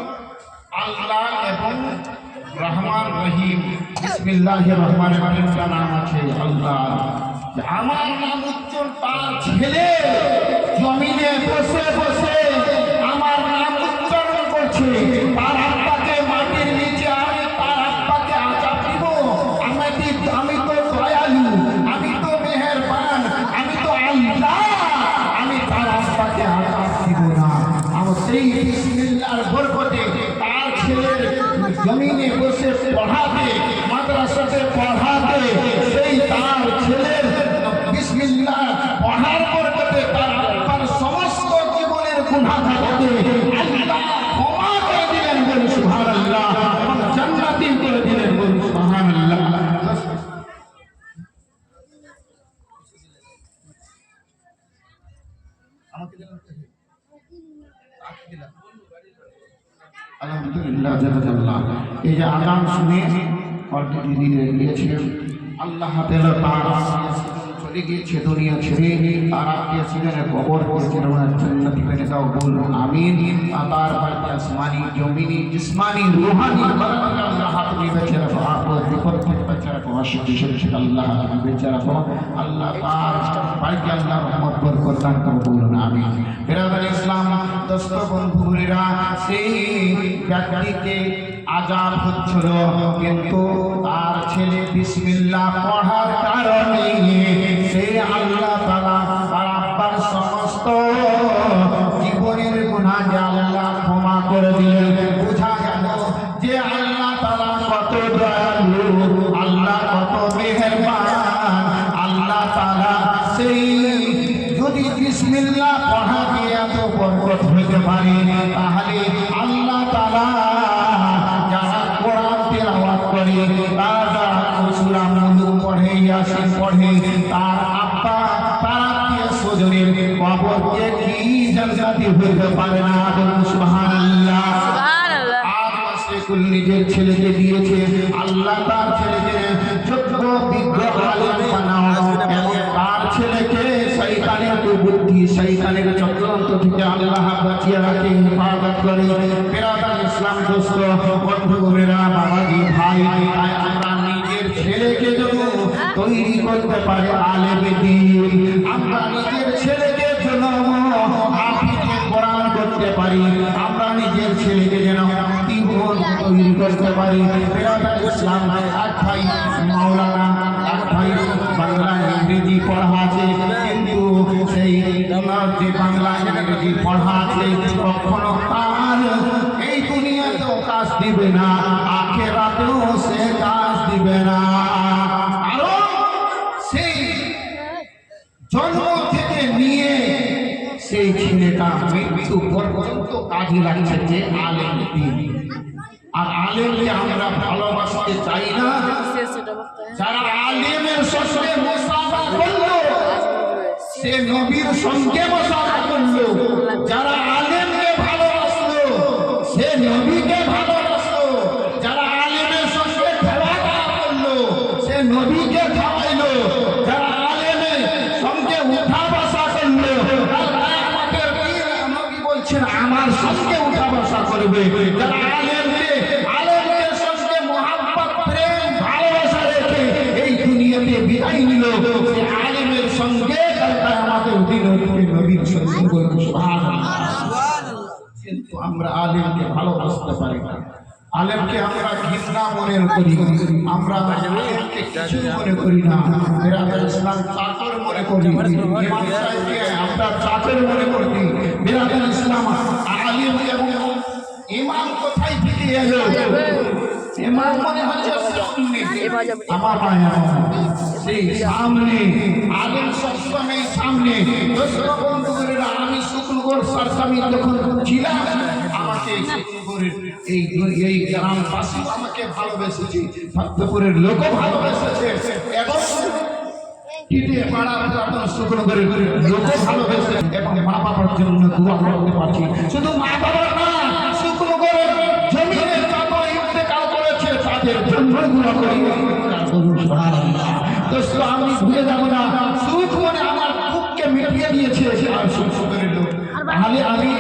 আল্লাহ এবং রহমান রহিম বিসমিল্লাহির রহমানির রহিম নাম আছে আল্লাহ আমার নাম উচ্চারণ তার ছেলে জমিনে বসে বসে আমার নাম উচ্চারণ করছে তার আব্বাকে মাটির নিচে আমি তার আব্বাকে আযাব দিব আমি তো দয়ালু আমি তো মেহেরবান আমি তো আল্লাহ আমি তার আব্বাকে আযাব দিব না আমার সেই বিসমিল্লাহর বরকতে তার ছেলের জমিনে বসে পড়াতে মাদ্রাসাতে পড়াতে সেই তার ছেলের বিসমিল্লাহ পড়ার বরকতে তার আব্বার সমস্ত জীবনের গুনাহ থেকে আল্লাহ ক্ষমা করে দিলেন বলে সুবহানাল্লাহ এবং জান্নাতি করে দিলেন বলে সুবহানাল্লাহ আলহামদুলিল্লাহ জাযাকাল্লাহ এই যে আযান শুনে অলরেডি দিনে গিয়েছিলেন আল্লাহ তাআলা তার চলে গিয়েছে দুনিয়া ছেড়ে আর আত্মীয় স্বজনের কবর করেছেন জান্নাতি করে দাও বলুন আমিন আবার বাড়ি আসমানি জমিনি জিসমানি রূহানি বরকত আল্লাহ তুমি বেঁচে রাখো আপদ বিপদ থেকে বেঁচে রাখো অসুখী শরীর আল্লাহ তুমি বেঁচে রাখো আল্লাহ পাক বাড়ি আল্লাহ রহমত বরকত দান করো বলুন আমিন বিরাদার ইসলাম দোস্ত বন্ধুরা সেই ব্যক্তিকে আযাব হচ্ছিল কিন্তু তার ছেলে বিসমিল্লাহ পড়ার কারণে সে আল্লাহ তাআলা তার আব্বার সমস্ত জীবনের গুনাহ আল্লাহ ক্ষমা করে দিলেন বোঝা গেল যে আল্লাহ তাআলা কত দয়ালু আল্লাহ কত মেহেরবান আল্লাহ তাআলা সেই যদি বিসমিল্লাহ পড়া দিয়ে এত বরকত হতে পারে তাহলে আল্লাহ তাআলা যারা কোরআন তেলাওয়াত করে তারা সূরা মুলুক পড়ে ইয়াসিন পড়ে তার আব্বা তার আত্মীয় স্বজনের কবরকে কি জান্নাতি হতে পারে না বলুন সুবহানাল্লাহ সুবহানাল্লাহ আর মাসরিকুল নিজের ছেলেকে দিয়েছে আল্লাহ তার ছেলেকে যোগ্য বিজ্ঞ আলেম বানাও এবং তার ছেলেকে শয়তানের কুবুদ্ধি শয়তানের চক্রান্ত থেকে আল্লাহ বাঁচিয়ে রাখে হেফাজত করে বিরাদার ইসলাম দোস্ত বন্ধুরা বাবাজি ভাই আমরা নিজের ছেলেকে যদি তৈরি করতে পারে আলেম দ্বীন আমরা নিজের ছেলেকে জন্য পারি। বিরাদার ইসলাম এক ভাই মাওলানা, এক ভাই বাংলা ইংরেজি পড়া আছে, কিন্তু সেই যে বাংলা ইংরেজি পড়া আছে কখনো তার এই দুনিয়াতেও কাজ দিবে না, আখিরাতেও সে কাজ দিবে না। কারণ সেই জন্ম থেকে নিয়ে সেই ছেলেটা মৃত্যু পর্যন্ত কাজে লাগছে যে আলেম দিন। আর আলেমকে আমরা ভালোবাসতে চাই না। যারা আলেমের সঙ্গে মুসাফা করলো সে নবীর সঙ্গে মুসাফা করলো। যারা আলেমকে ভালোবাসলো সে নবীকে ভালোবাসলো। যারা আলেমের সঙ্গে খেলাধুলা করলো সে নবীকে খাওয়াইলো। যারা আলেমের সঙ্গে উঠা বসা করলো, আমাদের নবী বলছেন আমার সঙ্গে উঠা বসা করবে। যারা আলেমের সঙ্গে মহাব্বত প্রেম ভালোবাসা রেখে এই দুনিয়াতে বিদায় নিল, সে আলেমের সঙ্গে আমাদের নবীর সঙ্গে করবো। কিন্তু আমরা আলেমকে ভালোবাসতে পারি না। আলেমকে আমরা ঘৃণা মনে করি, আমরা আলেমকে কিছু মনে করি না। বিরাদার ইসলাম চাকর মনে করি, ইমাম সাহেবকে আমরা চাকর মনে করি। বিরাদার ইসলাম আলেম এবং ইমাম কোথায় থেকে এলো? ইমাম মনে হচ্ছে আমার সেই সামনে, আলেম সবসময় সামনে। বন্ধুরা আমি শুক্লগড় সরকারি যখন ছিলাম, আমাকে শুক্লগড়ের এই গ্রামবাসী আমাকে ভালোবেসেছে, ভক্তপুরের লোকও ভালোবেসেছে এবং শুক্লগড়ের লোকও ভালোবেসেছে এবং মা বাবার জন্য দোয়া করতে পারছি। শুধু মা বাবা না, শুক্লগড়ের জমিনে যত ইন্তেকাল করেছে তাদের জন্য দোয়া করি। দোস্ত আমি ভুলে যাবো না, সুখ মনে আমার বুককে মিটিয়ে দিয়েছে আর শুক্লগড়ের লোক। তাহলে আমি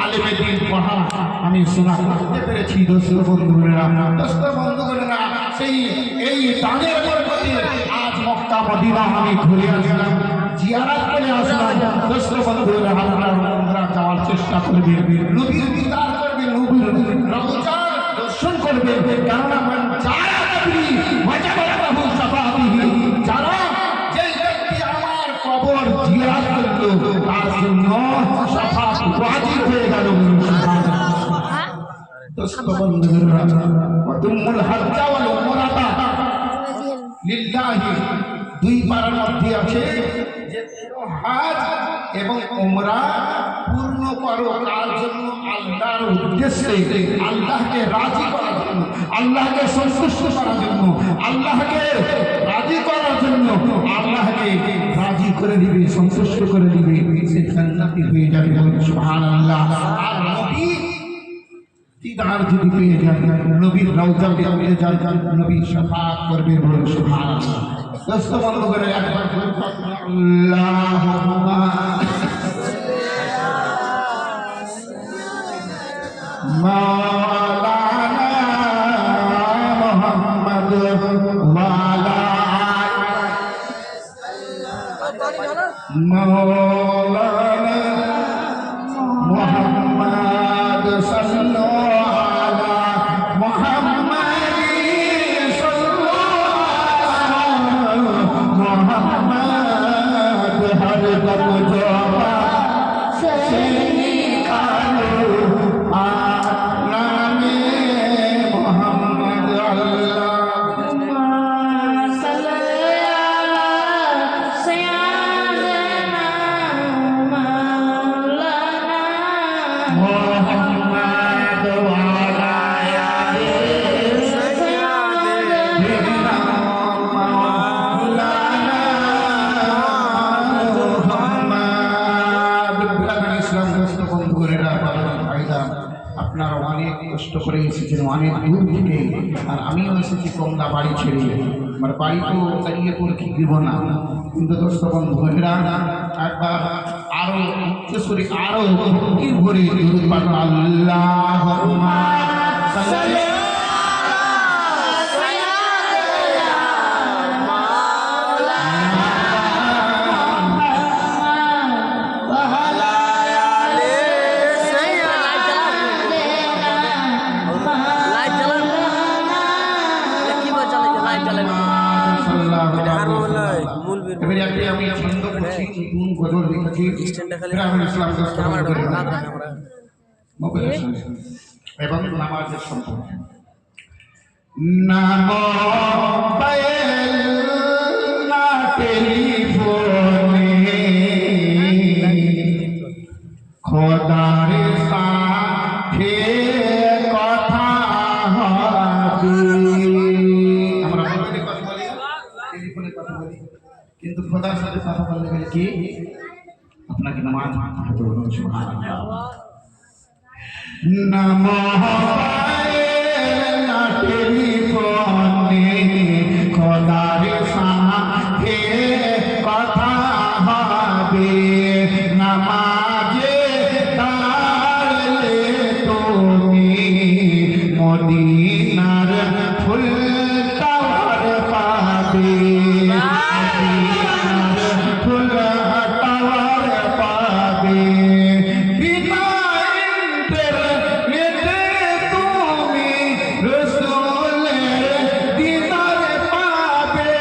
আলেমের দিন পড়া আমি শোনা করতে পেরেছি। দোস্ত বন্ধুরা, সেই এই দানের বরকতে আজ মক্কা মদিনা আমি ঘুরে আসলাম, জিয়ারত করে আসলাম। দোস্ত বন্ধুরা, আপনারা যাওয়ার চেষ্টা করবেন, নবীর দিদার করবেন, নবীর রওজা দর্শন করবেন। কারণ যারা যেই ব্যক্তি আমার কবর জিয়ারত করলো তার জন্য শাফাত ওয়াজিব হয়ে গেল। দোস্ত বন্ধুরা, ওয়াতুমুল হাজ্জা ওয়াল উমরাতা লিল্লাহি, দুই পারার মধ্যে আছে যে হজ এবং উমরা পূর্ণ করো কার জন্য? আল্লাহর উদ্দেশ্যে, আল্লাহকে রাজি করার জন্য, আল্লাহকে সন্তুষ্ট করার জন্য, আল্লাহকে রাজি করার জন্য। আল্লাহকে রাজি করে দিবে, সন্তুষ্ট করে দিবে, সে জান্নাতি হয়ে যাবে। সুবহানাল্লাহ। আর নবী দিদার যদি পেয়ে যান, নবীর রওজা পেয়ে যান, নবী শাফাত করবে। বলুন সুবহানাল্লাহ। দোস্ত বন্ধ করে একবার আল্লাহুম্মা মাওলানা মুহাম্মদ ওয়া আলা মাওলানা মুহাম্মদ সাল্লাল্লাহু আলা মুহাম্মদ সাল্লাল্লাহু মুহাম্মদ হর দম জবা সে নিকালো নামে মুহাম্মদ। আল্লাহুম্মা সাল্লি আলা সাইয়্যিদিনা মাওলানা মুহাম্মদ ওয়া আলা আলি সাইয়্যিদিনা মাওলানা মুহাম্মদ। ইসলাম দোস্ত বন্ধুরা, ভাইরা, আপনারা অনেক কষ্ট করে এসেছেন অনেক দূর থেকে, আর আমিও এসেছি কমলা বাড়ি ছেড়ে। আমার বাড়ি তো চারিয়েপুর কি দিব না, কিন্তু দোস্ত বন্ধুরা একবার আরো উচ্চস্বরে আরো ভক্তির ভরে দুরূদ পাঠ। আল্লাহুম্মা সাল্লি এবারে একটি আমি ছন্দ করছি, নতুন গজল লিখেছি গ্রামের ইসলাম এবং নামাজের সম্পর্কে। নাম পায়েল না টেলিফোনে খোদার সাথে কথা হবে। আমরা মোবাইলে কথা বলি, টেলিফোনে কথা বলি, কিন্তু খোদার সাথে কথা বলতে গেলে কি আপনাকে নামাজ পড়তে হবে। বলুন সুবহানাল্লাহ। নাম পায়েল না টেলিফোনে খোদার সাথে কথা হবে। নামাজে দাঁড়ালে তুমি মদিনার ফুল টাওয়ার পাবে। মদিনার ফুল টাওয়ার পাবে। বিনা ইন্টারনেটে তুমি রসুলের দিদার পাবে।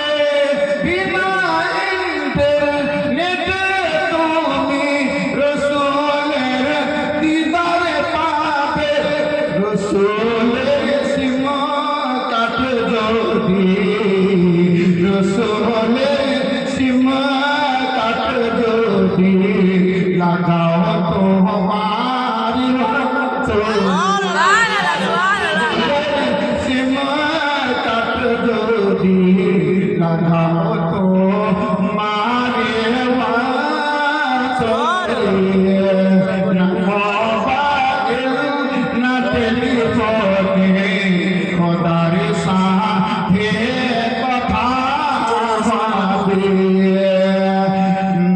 বিনা ইন্টারনেটে তুমি রসুলের দিদার পাবে। রসুলের সীমা কাট যদি, রসুলের সীমা কাট যদি লাগাও তোমার সীমা কাট যদি লাগাও তোমার না টেলিফোনে খোদার সাথে কথা হবে।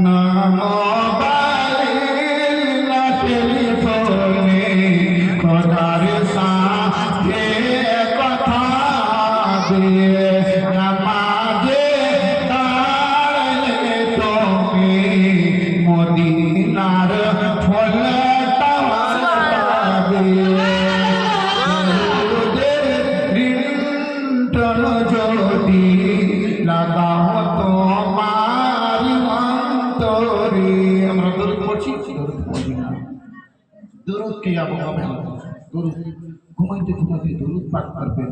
না মোবাইল না টেলিফোনে খোদার সাথে কথা হবে। নামাজে দাঁড়ালে তুমি মদিনার ফুল টাওয়ার পাবে। রিংটন যদি লাগাও তোমার অন্তরে। আমরা দরুদ পড়ছি, দরুদ পড়ি না, দরুদ কে আবু হবে। দরুদ ঘুমাইতে ঘুমাইতে দরুদ পাঠ করবেন।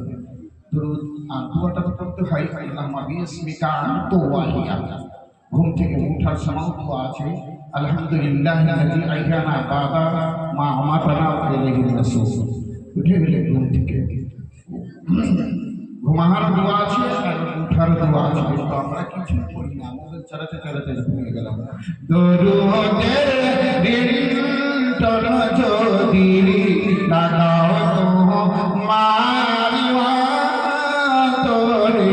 দরুদ আর দোয়াটা তো করতে হয়, আল্লাহুম্মা বিসমিকা আনতু ওয়াহিয়া। ঘুম থেকে উঠার সময় দোয়া আছে, আলহামদুলিল্লাহিল্লাযী আহয়ানা বাদা মা আমাতানা ওয়া ইলাইহিন নাশুর। উঠে গেলে ঘুম থেকে ঘুমার দোয়া আছে আর উঠার দোয়া আছে, কিন্তু আমরা কিছু করি না, মোবাইল চালাতে চালাতে ঘুমিয়ে গেলাম। দরুদের রিংটন যদি লাগাও তোমার অন্তরে।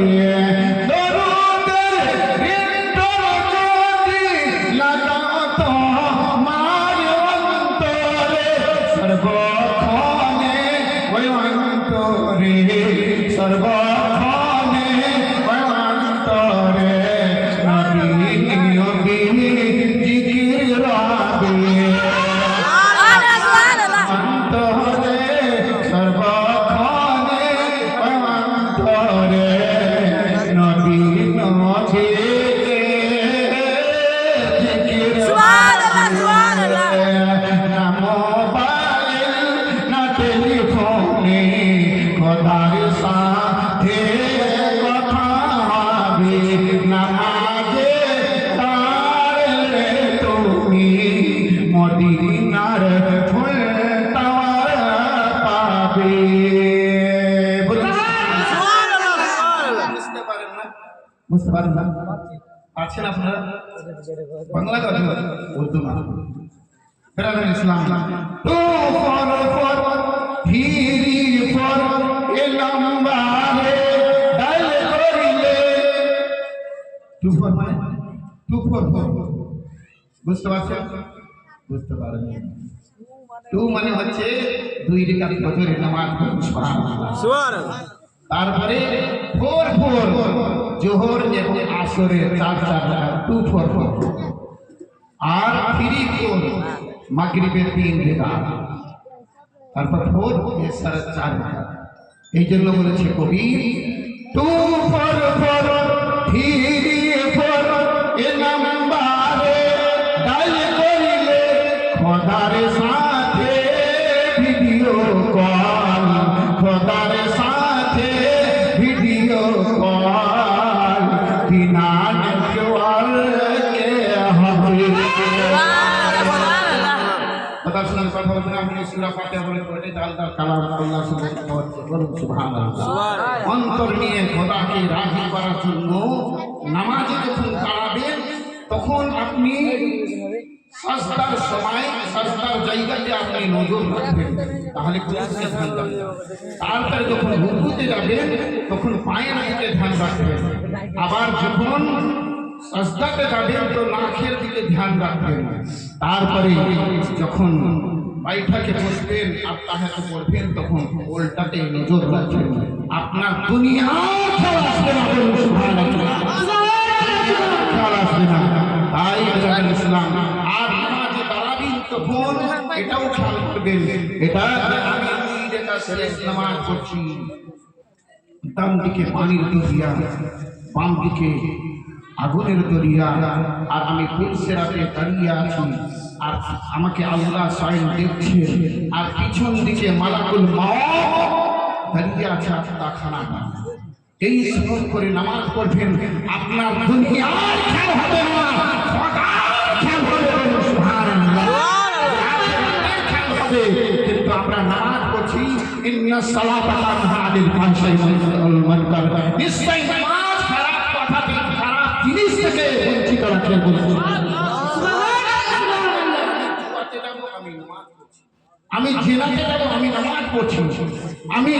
দরুদের রিংটন যদি লাগাও তোমার অন্তরে। সর্বক্ষণে ওই অন্তরে, সর্বক্ষণে ওই অন্তরে নবী জিকির রবে। অন্তরে সর্বক্ষণে ওই অন্তরে নবী জিকির রবে। না মোবাইল না টেলিফোনে খোদার সাথে কথা হবে। নামাজে দাঁড়ালে তুমি মদিনার ফুল টাওয়ার পাবে। বুঝতে পারেন না? বুঝতে পারেন না? পারছেন আপনারা? বাংলা কথা, উর্দু না। ফেরালেন ইসলাম তো ফর ধীরি ফর এলাম বারে ডাল করিলে। টু ফর মানে টু ফর ফর, বুঝতে পারছেন? বুঝতে পারেন? টু মানে হচ্ছে 2 রাকাত ফজরের নামাজ পড়ুন সুবহানাল্লাহ। তারপরে 4 4 জোহর এবং আসরের 4 4 রাকাত, 2 4 4। আর 3 4 মাগরিবের 3 রাকাত। তারপর 4 এশারের 4 রাকাত। এই জন্য বলেছে কবি 2 4 4 3 4 খোদার সাথে ভিডিও কল, খোদার সাথে ভিডিও কল, বিনা নেটওয়ার্কে হবে। কথা শোনার কথা বলবেন, আপনি সূরা ফাতিহা বলে পড়ে দাল দাল কালাম আল্লাহ সুবহানাহু ওয়া তাআলা, বলুন সুবহানাল্লাহ। অন্তর নিয়ে খোদাকে রাজি করার জন্য নামাজে যখন দাঁড়াবেন তখন আপনি সাজদার সময় সাজদার জায়গাতে আপনি নজর রাখবেন, তাহলে কোরআনকে ধ্যান রাখবেন। তারপরে যখন রুকুতে যাবেন তখন পায়ের দিকে ধ্যান রাখবেন। আবার যখন সাজদাতে যাবেন তো নাকের দিকে ধ্যান রাখবেন। তারপরে যখন বাইঠাকে বসবেন আর তাহাতে পড়বেন তখন উল্টাতে নজর রাখবেন। আপনার দুনিয়ার খেয়াল আসবে না, বলুন সুবহানাল্লাহ, খেয়াল আসবে না। তাই রাসূল ইসলাম আর নামাজে দাঁড়াবেন তখন এটাও খেয়াল করবেন, এটা আমি দুই রাকাত শেষ নামাজ পড়ছি, ডান দিকে পানির দরিয়া, বাম দিকে আগুনের দরিয়া, আর আমি পুলসেরাতে দাঁড়িয়ে আছি, আর আমাকে আল্লাহ স্বয়ং দেখছে, আর পিছন দিকে মালাকুল মউত দাঁড়িয়ে আছে আত্মাখানাটা। এই স্মরণ করে নামাজ পড়বেন, আপনার দুনিয়ার খেয়াল হবে না, খোদার খেয়াল হবে, সুবহানাল্লাহ, খেয়াল হবে। কিন্তু আমরা নামাজ পড়ছি, ইন্নাস সালাতা তানহা আনিল ফাহশাই ওয়াল মুনকার, নিশ্চয়ই নামাজ খারাপ কথা থেকে, খারাপ জিনিস থেকে বঞ্চিত রাখে, বলুন আমি জিনাতে যাব আমি নামাজ পড়ছি, আমি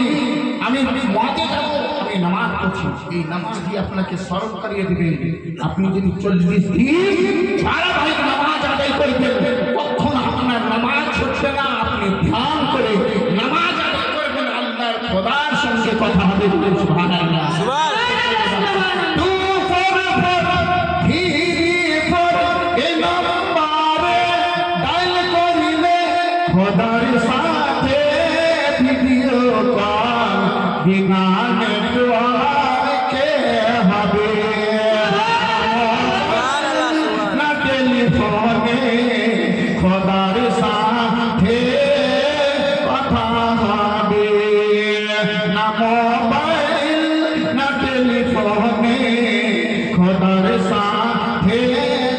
মদে যাব আমি নামাজ পড়ছি। এই নামাজ দিয়ে আপনাকে স্মরণ করিয়ে দেবে। আপনি যদি 40 দিন ধারাবাহিক নামাজ আদায় করবেন কখন আপনার নামাজ ছুটবে না। আপনি ধ্যান করে নামাজ আদায় করবেন, আল্লাহর খোদার সঙ্গে কথা হবে, সুবহানাল্লাহ। খোদার সাথে ভিডিও কল, বিনা নেটওয়ার্কে হবে না, টেলিফোনে খোদার সাথে কথা হবে না, মোবাইল না টেলিফোনে খোদার সাথে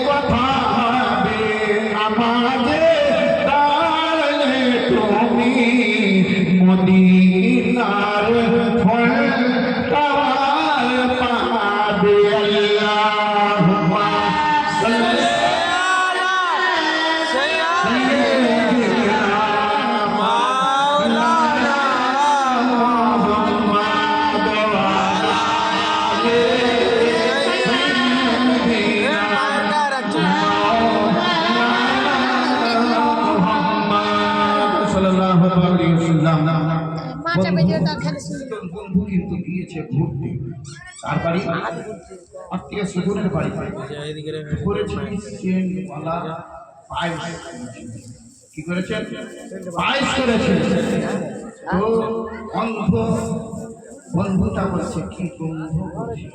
কথা হবে। নামাজে মদিনার ফলটার পাবে, আল্লাহুম্মা সাল্লি আলা সাইয়্যিদিনা মাওলানা মুহাম্মদ ওয়া আলি সাইয়্যিদিনা মুহাম্মদ সাল্লাল্লাহু আলাইহি ওয়াসাল্লাম। বন্ধু কিন্তু গিয়েছে ঘুরতে, তার বাড়ি আত্মীয় সুদূরের বাড়ি, কি করেছেন, পায়েস করেছে। তো বন্ধুটা বলছে কি বন্ধ করছে,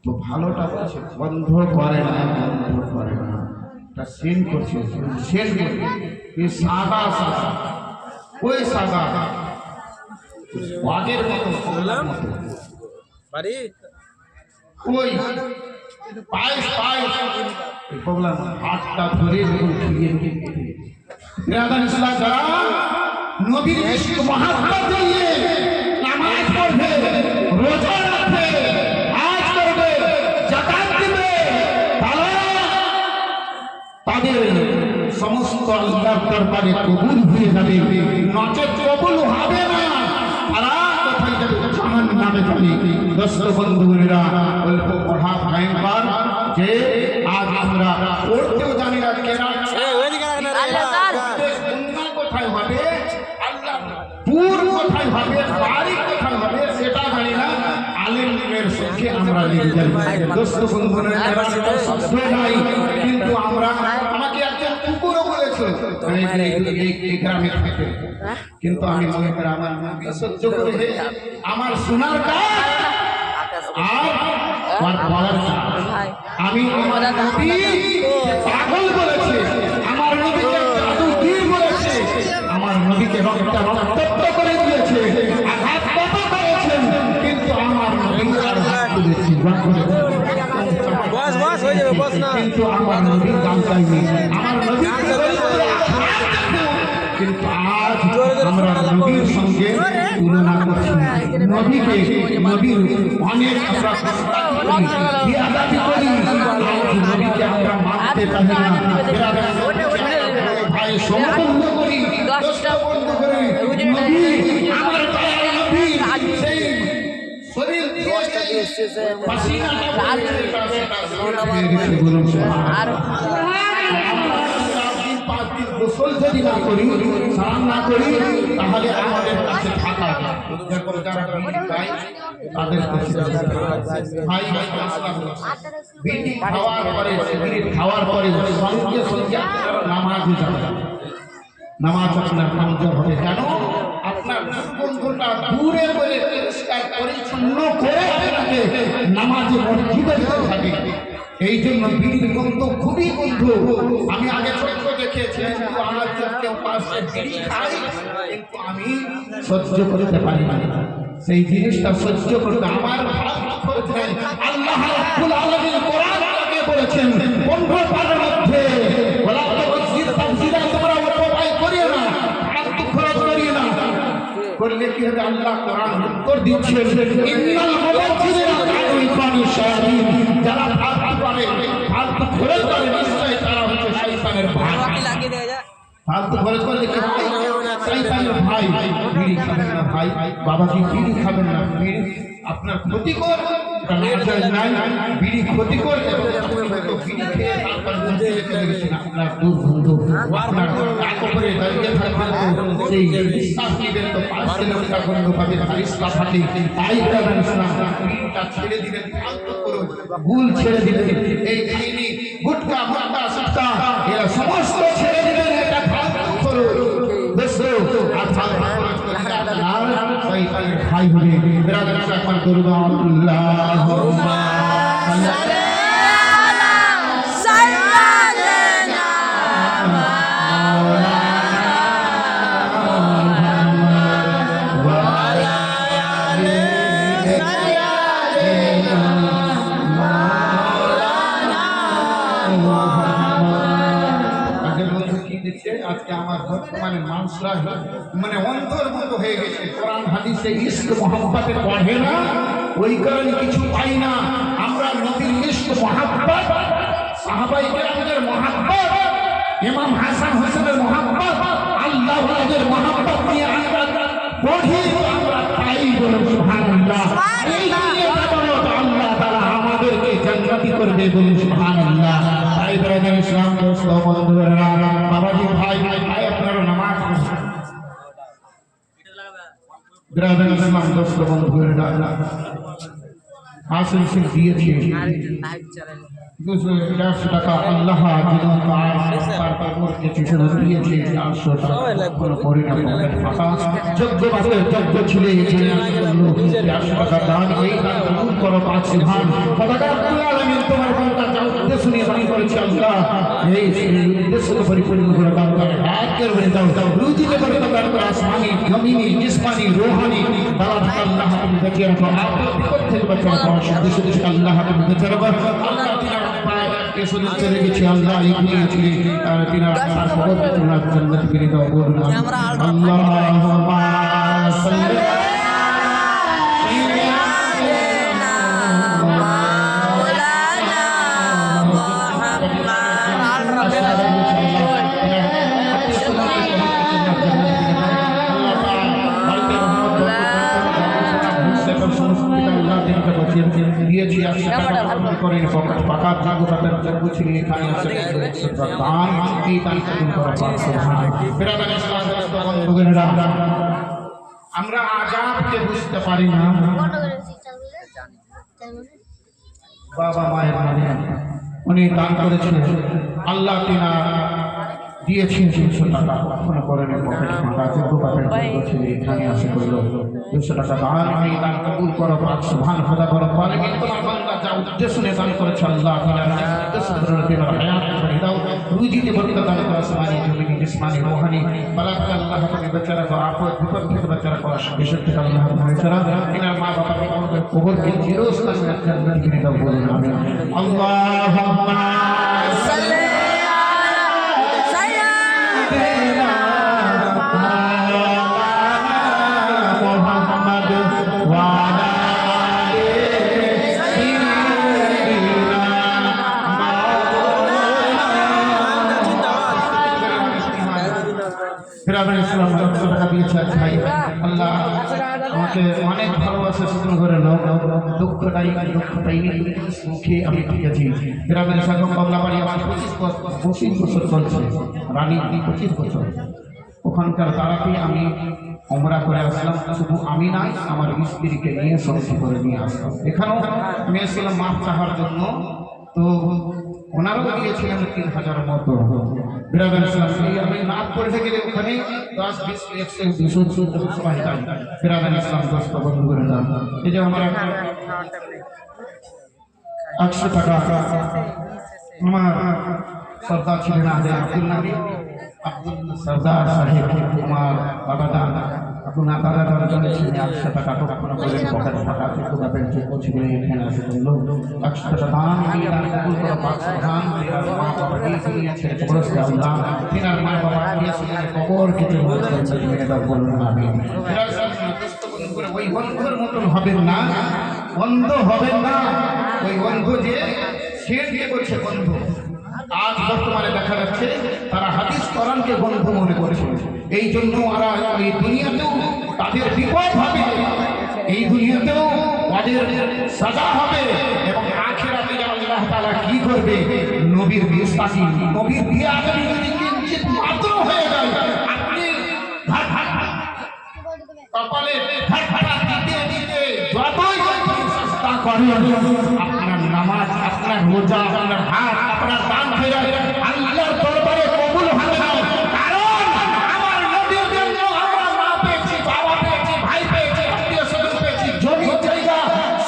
তো ভালোটা বলছে বন্ধ করে না, বন্ধ করে না, তা সেন করছে, সেন করছে সাদা সাদা, ওই সাদা বাঘের মতো বাড়ি, ওই পায়েস পায়েস বললাম হাতটা ধরে খেয়ে ইসলাম যারা নবীর ইশক মহব্বত দিয়ে নামাজ পড়বে, রোজা রাখবে, হজ করবে, যাকাত দিবে, তাদের সমস্ত আল্লাহর দরবারে কবুল হয়ে যাবে, নচেত কবুল হবে না, তারা কোথায় যাবে, জাহান্নামে যাবে। দোস্ত বন্ধুরা, অল্প পড়া ভয়ঙ্কর যে আজ আমরা পড়তেও জানি না, কোথায় হবে, আল্লাহ পুর কোথায় হবে, বাড়ি কোথায় হবে সেটা জানি না, আলেমের সঙ্গে আমরা লেগে যাই। দোস্ত বন্ধুরা, কিন্তু আমরা, আমাকে একজন কুকুরও বলেছে এই গ্রামে থাকে, কিন্তু আমি মনে করি আমার নবী সহ্য করে আমার সোনার কাজ আর আমার বলার কাজ, আমি আমার নবী পাগল বলেছে, আমার নবীকে কিন্তু আমার নবীর দাম চাইনি, আমার নবীর চরিত্রে আঘাত দেখুন, কিন্তু আজ আমরা নবীর সঙ্গে তুলনা করছি। নবীকে নবীর অনেক আমরা বিয়াদবি করি, আজ নবীকে আমরা মানতে পারি না। ভাই সম্বন্ধ করি, দোস্ত বন্ধ করি, নবী আমরা দয়াল নবী সেই শরীর গোসল যদি না করি, স্নান না করি, তাহলে আমাদের কাছে থাকা তাদের বিড়ি খাওয়ার পরে সিগারেট খাওয়ার পরে সঙ্গে সঙ্গে নামাজ যাবে, নামাজ আপনার কমজোর হবে। কেন? আপনার দুর্গন্ধটা দূরে করে পরিষ্কার পরিচ্ছন্ন করে আপনাকে নামাজে মসজিদে যেতে হবে। এই জন্য বিড়ির গন্ধ খুবই গন্ধ। আমি আগে ছোট্ট দেখেছি, কিন্তু আমার কেউ পাশে বিড়ি খাই, কিন্তু আমি সহ্য করতে পারি না। সেই জিনিসটা সহ্য করতে আমার আল্লাহ রাব্বুল আলামিন কোরআন থেকে বলেছেন, বন্ধ পারের মধ্যে ওলা তাফসীর তাফসীরা তোমরা উপায় করিও না, ফালতু খরচ করিও না। করলে কি হবে? আল্লাহ কোরআন উত্তর দিচ্ছেন, ইন্নাল মুবাজ্জিরিনা কানু ইখওয়ানি শায়াতিন, যারা ফালতু করে, ফালতু খরচ করে, নিশ্চয়ই তারা হচ্ছে শয়তানের ভাই। ফালতু খরচ করলে কি হয়? শয়তানের ভাই। বিড়ি খাবেন না ভাই, বাবাজি বিড়ি খাবেন না, বিড়ি আপনার ক্ষতিকর, বিড়ি ক্ষতিকর। বিড়ি খেয়ে আপনার দুর্গন্ধ, আপনার কাপড়ে দাঁড়িয়ে থাকবেন তো সেই বিশ্বাস নিবেন তো 5 কিলোমিটার গন্ধ পাবেন, আরিস্তা ফাটে। তাই করবেন না, বিড়িটা ছেড়ে দিবেন, ফালতু করুন, গুল ছেড়ে দিবেন, এই খাইনি গুটকা মুটকা সুটকা এরা সমস্ত ছেড়ে দিবেন, এটা ফালতু করুন। দেখো আর ফালতু খরচ করলে আপনার শয়তানের ভাই হবে। বিরাদার একবার করুন আল্লাহুম্মা সাল্লি আজকে আমার বর্তমানে মানুষরা মানে অন্ধর মতো হয়ে গেছে, কোরআন হাদিসে ইশক মহব্বতে পড়ে না, ওই কারণে কিছু পাই না। আমরা নবীর ইশক মহব্বত, সাহাবায়ে কেরামদের মহব্বত, ইমাম হাসান হোসেনের মহব্বত, আল্লাহ ওয়ালাদের মহব্বত নিয়ে আমরা পড়ি, আমরা পাই। বলে সুবহানাল্লাহ। এই নিয়ে বড় আল্লাহ তাআলা আমাদেরকে জান্নাতি করবে। বলে সুবহানাল্লাহ। তাই ব্রাদার ইসলাম দোস্ত বন্ধুরা, বাবাজি ভাই ভাই আপনারা নামাজ পড়ুন। ব্রাদার ইসলাম দোস্ত বন্ধুরা, আসল সে দিয়েছে 200 টাকা আল্লাহ দিয়েছে, 400 টাকা করে যোগ্য বাসের যোগ্য ছিল, 400 টাকা দান, এই দান কবুল করো। 5 সুবহান তোমার বান্দা যা উদ্দেশ্য নিয়ে দান করেছে, আল্লাহ এই উদ্দেশ্যকে পরিপূর্ণ করে দাও, হাত করে দাও, রুজিকে করে দাও, আসমানি জমিনি জিসমানি রূহানি বালা আল্লাহ তুমি বাঁচিয়ে রাখো, আপদ বিপদ থেকে বাঁচিয়ে রাখো, শুধু শুধু আল্লাহ তুমি বাঁচিয়ে রাখো। আল্লাহ শুধু চলে গেছি, আল্লাহ এগুলি আছে তিনা জান্নাত করে দাও। বলুন আল্লাহুম্মা সাল্লি দিয়েছি, করেন পাকা জাগো তাদের বুঝি এখানে আছে দান এই দান কবুল করো। আমরা আযাবকে বুঝতে পারি না, বাবা মায়ের মানে উনি দান করেছেন, আল্লাহ তিনা দিয়েছেন 300 টাকা, কখনো করেন পকেট ফাঁকা, যোগ্য পাবেন ছেলে এখানে আসে করলো 200 টাকা দান, এই দান কবুল করো। সুবহান খোদা বড় বলে, কিন্তু তোমার বান্দা যা উদ্দেশ্য নিয়ে দান করেছে, আল্লাহ তিনার উদ্দেশ্য তিনার হায়াত করে দাও, রুজিতে বরকত দান করো, আসমানি জমিনি জিসমানি রূহানি বালাক আল্লাহ তুমি বেচারা করো, আপদ বিপদ থেকে বেচারা করো, বিশেষ থেকে আল্লাহ তুমি বেচারা তিনার মা বাবার কবরকে চিরস্থায়ী জান্নাত করে দাও। বলুন আমিন। আল্লাহুম্মা ফিরাবেন ইসলাম 100 টাকা দিয়েছে ভাই আল্লাহ আমাকে অনেক ভালোবাসে শুকনো করে নাও দুঃখটাই নিয়ে সুখে আমি ঠিক আছি ফিরাবেন ইসলাম কমলাবাড়ি আমার 25 বছর চলছে রানী 25 বছর ওখানকার তারাকে আমি ওমরা করে আসলাম শুধু আমি নাই আমার স্ত্রীকে নিয়ে সঙ্গে করে নিয়ে আসলাম এখানেও আমি এসেছিলাম মাপ চাহার জন্য তো ওনারাও দিয়েছিলেন 3000 মতো বিরাবেন ইসলাম আমি নাপ করে গেলে ওখানে 10 20 100 200 সবাই যায় বিরাবেন ইসলাম 10টা বন্ধ করে দাও এই যে আমরা 100 টাকা আমার সর্দার ছিলেন আব্দুল নবী আব্দুল সর্দার সাহেব আমার বাবাদান আপনার দাদার জন্য ছিলেন 100 টাকা কখনো করে পকেট টাকা থেকে বাপের যে ছিল এখানে আসে বলল 100 টাকা দান দিয়ে দান কবুল করো পাক সুবহান তিনার মা বাবা দিয়েছে কবরস্তে আল্লাহ তিনার মা বাবা দিয়েছে কবর কিছু বলছেন এটা বলুন আমিন এরা সব দস্তবন্ধ করে ওই বন্ধুর মতন হবেন না বন্ধ হবেন না ওই বন্ধু যে শেরকে করছে বন্ধু আজ বর্তমানে দেখা যাচ্ছে তারা হাদিস কোরআনকে বন্ধু মনে করেছে এই জন্য ওরা এই দুনিয়াতেও তাদের বিপদ হবে এই দুনিয়াতেও তাদের সাজা হবে এবং আখিরাতে আল্লাহ তাআলা কি করবে নবীর বিস্তাকি নবীর বিয়াদবি যদি কিঞ্চিত মাত্র হয়ে যায় আপনি কপালে ফাটা দিতে দিতে যতই চেষ্টা করেন আপনার নামাজ আপনার রোজা আপনার হাত আপনার দান খয়রাত আল্লাহর দরবারে কবুল হবে না কারণ আমার নবীর জন্য আমরা মা পেয়েছি বাবা পেয়েছি ভাই পেয়েছি আত্মীয় স্বজন পেয়েছি জমি জায়গা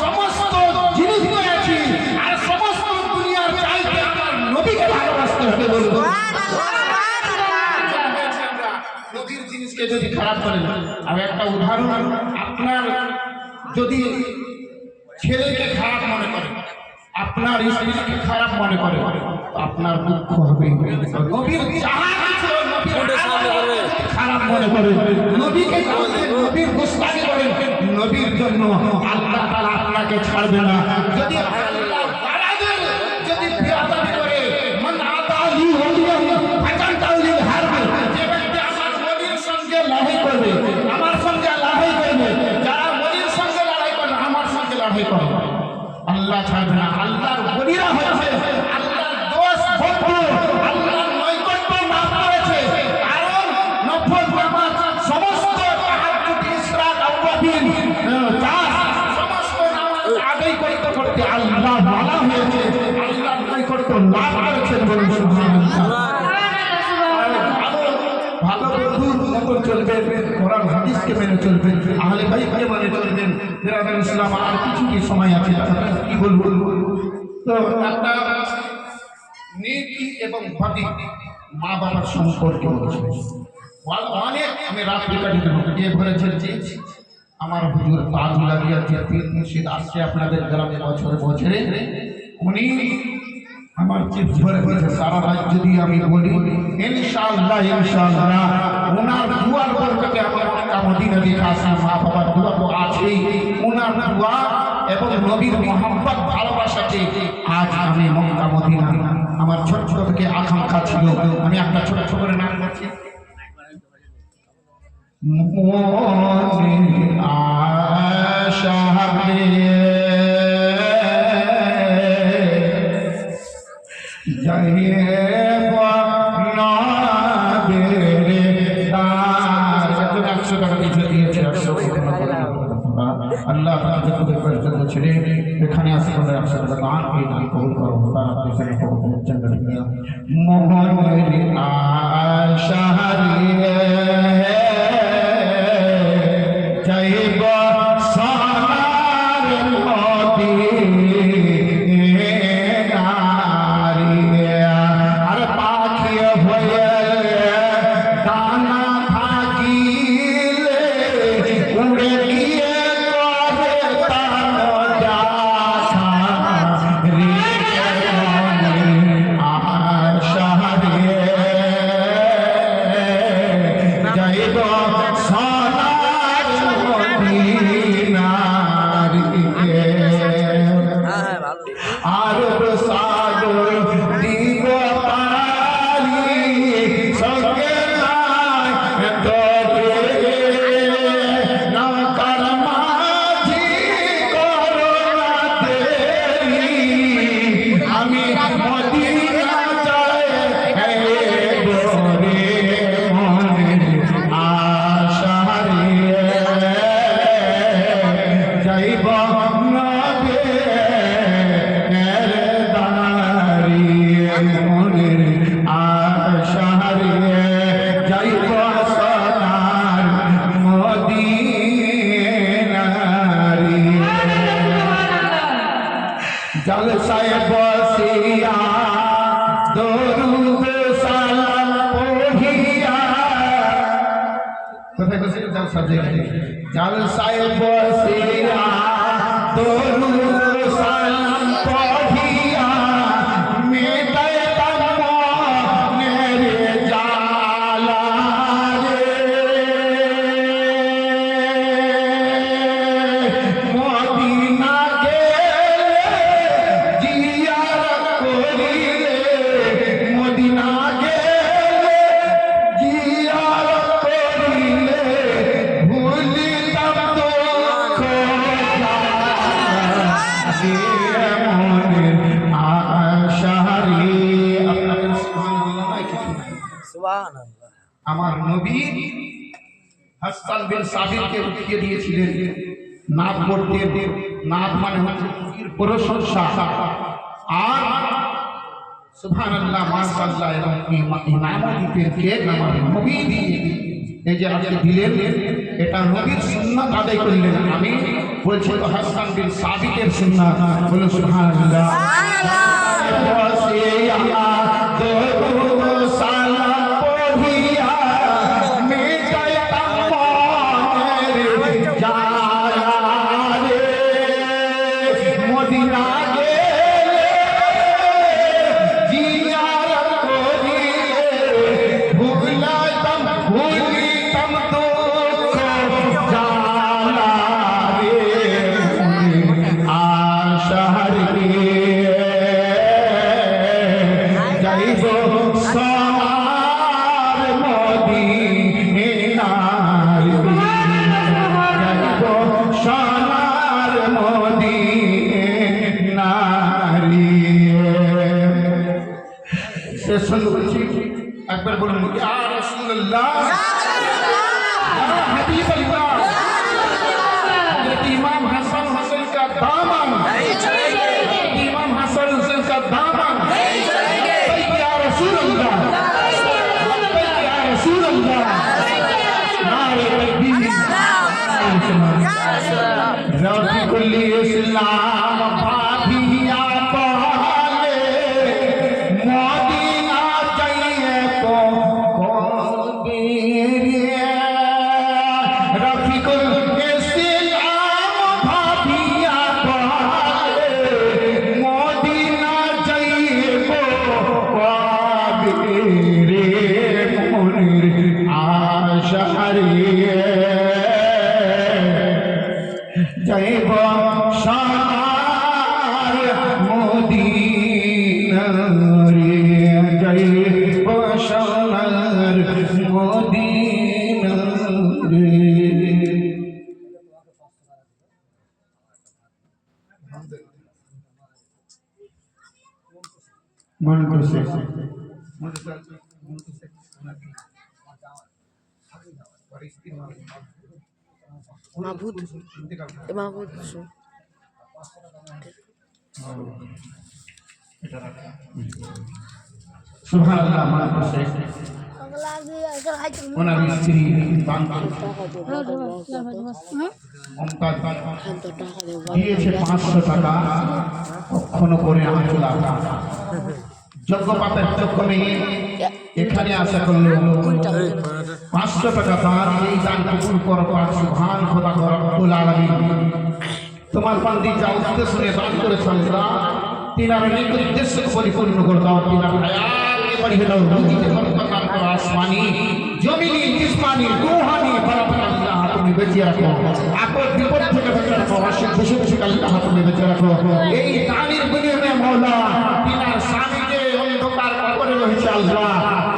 সমস্ত জিনিস পেয়েছি আর সমস্ত দুনিয়ার চাইতে আমার নবীকে ভালোবাসতে হবে বলুন নবীর জিনিসকে যদি খারাপ করেন আমি একটা উদাহরণ আপনার যদি ছেলেকে খারাপ মনে করে আপনার স্ত্রীকে খারাপ মনে করে আপনার দুঃখ হবে নবীর যাহা কিছু খারাপ মনে করে নবীকে নবীর গুস্তাখি করেন নবীর জন্য আল্লাহ তাআলা আপনাকে ছাড়বে না যদি আল্লাহ ওয়ালাদের যদি বিয়াদবি করে মান আতালি ওলিয়া ফাকান তাউলিল হারব যে ব্যক্তি আমার নবীর সঙ্গে লড়াই করবে আমার সঙ্গে লড়াই করবে যারা নবীর সঙ্গে লড়াই করবে আমার সঙ্গে লড়াই করবে আল্লাহ ছাড়বে না আল্লাহর ওলিরা হয়েছে আল্লাহর দোষ ভক্ত আল্লাহর নৈকট্য লাভ করেছে কারণ নফল নামাজ সমস্ত তাহাজ্জুদ ইশরাক আওয়াবিন সমস্ত নামাজ আদায় করতে করতে আল্লাহ ওয়ালা হয়েছে আল্লাহর নৈকট্য লাভ করেছেন বলুন সুবহানাল্লাহ ভালো বন্ধুর মতন চলবেন কোরআন হাদিসকে মেনে চলবেন আহলে বাইতকে মেনে চলবেন বিরাদার ইসলাম আর কিছু কি সময় আছে কি বলবো তো একটা নেকি এবং বদি মা বাবার সম্পর্কে বলছি অনেক আমি রাত কাটিয়ে দেবো গিয়ে বলেছেন যে আমার হুজুর তাজুল লাগিয়া পীর মুর্শিদ আসছে আপনাদের গ্রামে বছরে বছরে উনি আমার চিপ ধরে বলছে সারা রাত যদি আমি বলি ইনশাআল্লাহ ওনার দুয়ার বরকতে আমার মক্কা মদিনা দেখা আসা মা বাবার দোয়া তো আছেই ওনার দোয়া এবং নবীর মোহাম্মত ভালোবাসাতে আজ আমি মক্কা মদিনা আমার ছোট ছোট থেকে আকাঙ্ক্ষা ছিল আমি একটা ছোট ছোট করে নাম বলছি আশা আল্লাহ ছেড়ে এখানে আসে বলে 100 টাকা দান এই দান কবুল করো তার পেছনে কবুল জান্নাত দিয়া মোহনের আশা হারিয়ে যাইব সোনার মদিনা আর পাখি হয়ে দানা থাকিলে উড়ে গিয়ে করে তার যাইব সোনার মদিনার দিকে আরব সাগর দিব পারি সঙ্গে নাই তোকে নৌকার মাঝি করোনা দেরি আমি মদিনা যাই গোরে মনের আশা রে যাইব নবে দাঁড়ি মনের আশা রে যাইব সোনার মদিনারি জলসায় বসিয়া দরুদ সালাম পড়িয়া কোথায় বসে জলসা দেখে জলসায় বসিয়া দরুদ সালাম পড়িয়া মেটায় তার মনের জ্বালা রে মদিনা মদিনা গেলে জিয়ারত করিলে ভুলিতাম দুঃখ মনের আশা রে। আপনাদের সুবহানাল্লাহ নাই কিছু নাই। সুবহানাল্লাহ। আমার নবী হাসান বিন সাবিতকে উঠিয়ে দিয়েছিলেন নাদ পড়তে। নাদ মানে হচ্ছে নবীর প্রশংসা। আর সুবহানাল্লাহ মাশাআল্লাহ এবং ইনামও দিতেন কে আমার নবী দিয়ে। এই যে আজকে দিলেন এটা নবীর সুন্নাত আদায় করলেন। আমি বলছি তো হাসান বিন সাবিতের সুন্নাত। বলে সুবহানাল্লাহ। দরুদ সালাম পড়িয়া মেটায় মনের জ্বালা রে মদিনা গেলে জিয়ারত করিলে ভুলিতাম দুঃখ জ্বালা রে আশা রে যাইব সোনার মদিনার যাইব সোনার মদিনার শেষ সঙ্গে বলছি একবার বলুন ইয়া রাসূলুল্লাহ ইয়া হাবিবাল্লাহ হযরত ইমাম হাসান হোসেন का दामन इमाम हसन हुसैन का दामन या रसूल अल्लाह या रसूल अल्लाह नारे तकबीर रब कुल्ली इस्लाम भाभिया पाले मदीना चाहिए को रफीकुल इस्लाम भाभिया पाले मदीना चाहिए को रे मोर आशा रे যাইব সোনার মদিনারে যাইব সোনার মদিনারে। মন খুশি মাহবুব মাহবুব সুবহানাল্লাহ মন খুশি ওনার স্ত্রী দিয়েছে 500 টাকা কখনো করে আঁচল আঁকা যোগ্য পাতের যোগ্য নেই এখানে আশা করলো 500 টাকা দান এই দান কবুল করো পাক সুবহান খোদা রব্বুল আলামিন। তোমার বান্দি যা উদ্দেশ্য নিয়ে দান করেছে আল্লাহ তিনার অনেক উদ্দেশ্য পরিপূর্ণ করে দাও। তিনার হায়াত এবারে হলো রুজিতে বরকত দান করো আসমানি জমিনি জিসমানি জিসমানি রূহানি বরকত আল্লাহ তুমি বেঁচে রাখো, আপদ বিপদ থেকে বেঁচে রাখো, অসুখ বিসুখ আল্লাহ তুমি বেঁচে রাখো। এই দানের বিনিময়ে মওলা তিনার স্বামীকে অন্ধকার কবরে রয়েছে আল্লাহ,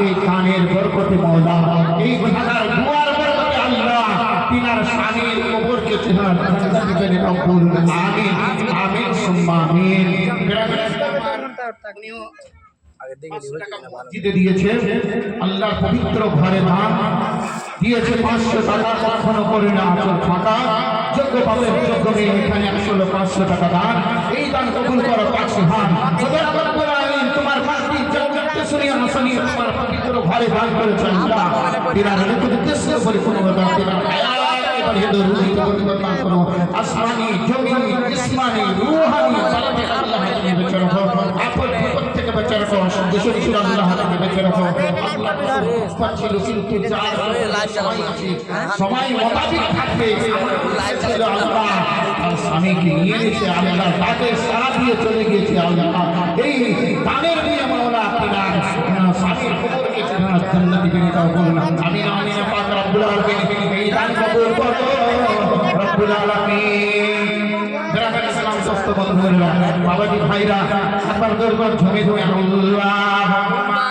এই দানের বরকতে মওলা, এই খানার দুয়ার বরকতে আল্লাহ তিনার স্বামীর কবরকে তিনার জান্নাতে নিয়ে কবুল আমিন আমিন সুম্মা আমিন। মসজিদে দিয়েছে আল্লাহ পবিত্র ঘরে দান দিয়েছে 500 টাকা, কখনো করে না আসল ফাঁকা, যোগ্য পাবেন যোগ্য নেই, এখানে 100 লোক 500 টাকা দান, এই দান কবুল করো 500 হাত। তোমার মাটি জান্নাতে শুনিয়া শুনিয়া তোমার পবিত্র ঘরে দান করেছে আল্লাহ, তিনার উদ্দেশ্য বলে কোনো দান দিবেন আসমানি জমিনি ইসমানি রূহানি বরকত আল্লাহ তুমি বেঁচে রাখো, আপদ বিপদ থেকে বেঁচে রাখো, দেশের ছিল আল্লাহ তুমি বেঁচে রাখো। আল্লাহ পাচ্ছিল কিন্তু যার সময় আছে সময় মোতাবেক থাকবে, ছিল আল্লাহ আর স্বামীকে নিয়ে এসে আল্লাহ তাকে সারা দিয়ে চলে গিয়েছে আল্লাহ, এই দানের নিয়ে মাওলা তিনার স্বামীর কবরকে তিনার জান্নাতে বিনিয়োগ করুন আমিন আমিন। পাক রব্বুল আলামিন এই দান কবুল করো রব্বুল আলামিন। গ্রামের ইসলাম সুস্থ বন্ধুরা বাবাজি ভাইরা একবার দরবার ঝুমে ঝুমে আল্লাহুম্মা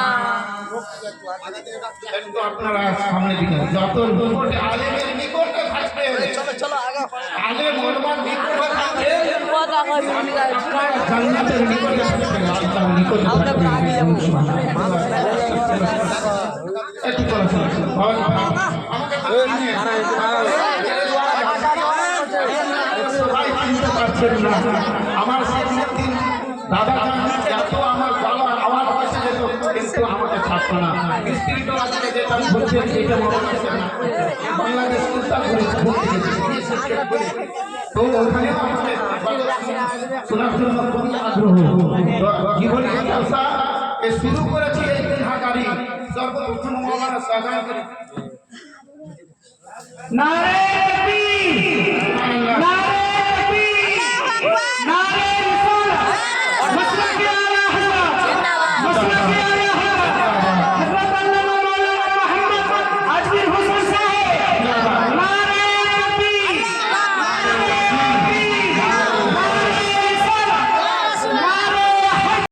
একটু আপনারা সামনে দিকে যত নিকটে আলেমের নিকটে থাকবে, চলো আগা আলেম ওলমার নিকটে থাকবে, জান্নাতের নিকটে থাকবে, আল্লাহর নিকটে থাকবে। একটু চলো আমার দাদা এত আমার বাবা আমার পাশে যেত কিন্তু আমাকে ছাড়তো না, স্ত্রীটা আজকে যেটা বলছেন সেটা মনে হচ্ছে না, বাংলাদেশ তো ওখানে আমাকে শোনার জন্য খুবই আগ্রহ, জীবনে ব্যবসা শুরু করেছি এই দিনহাটারি সর্বপ্রথম মৌলানা সাজান নারে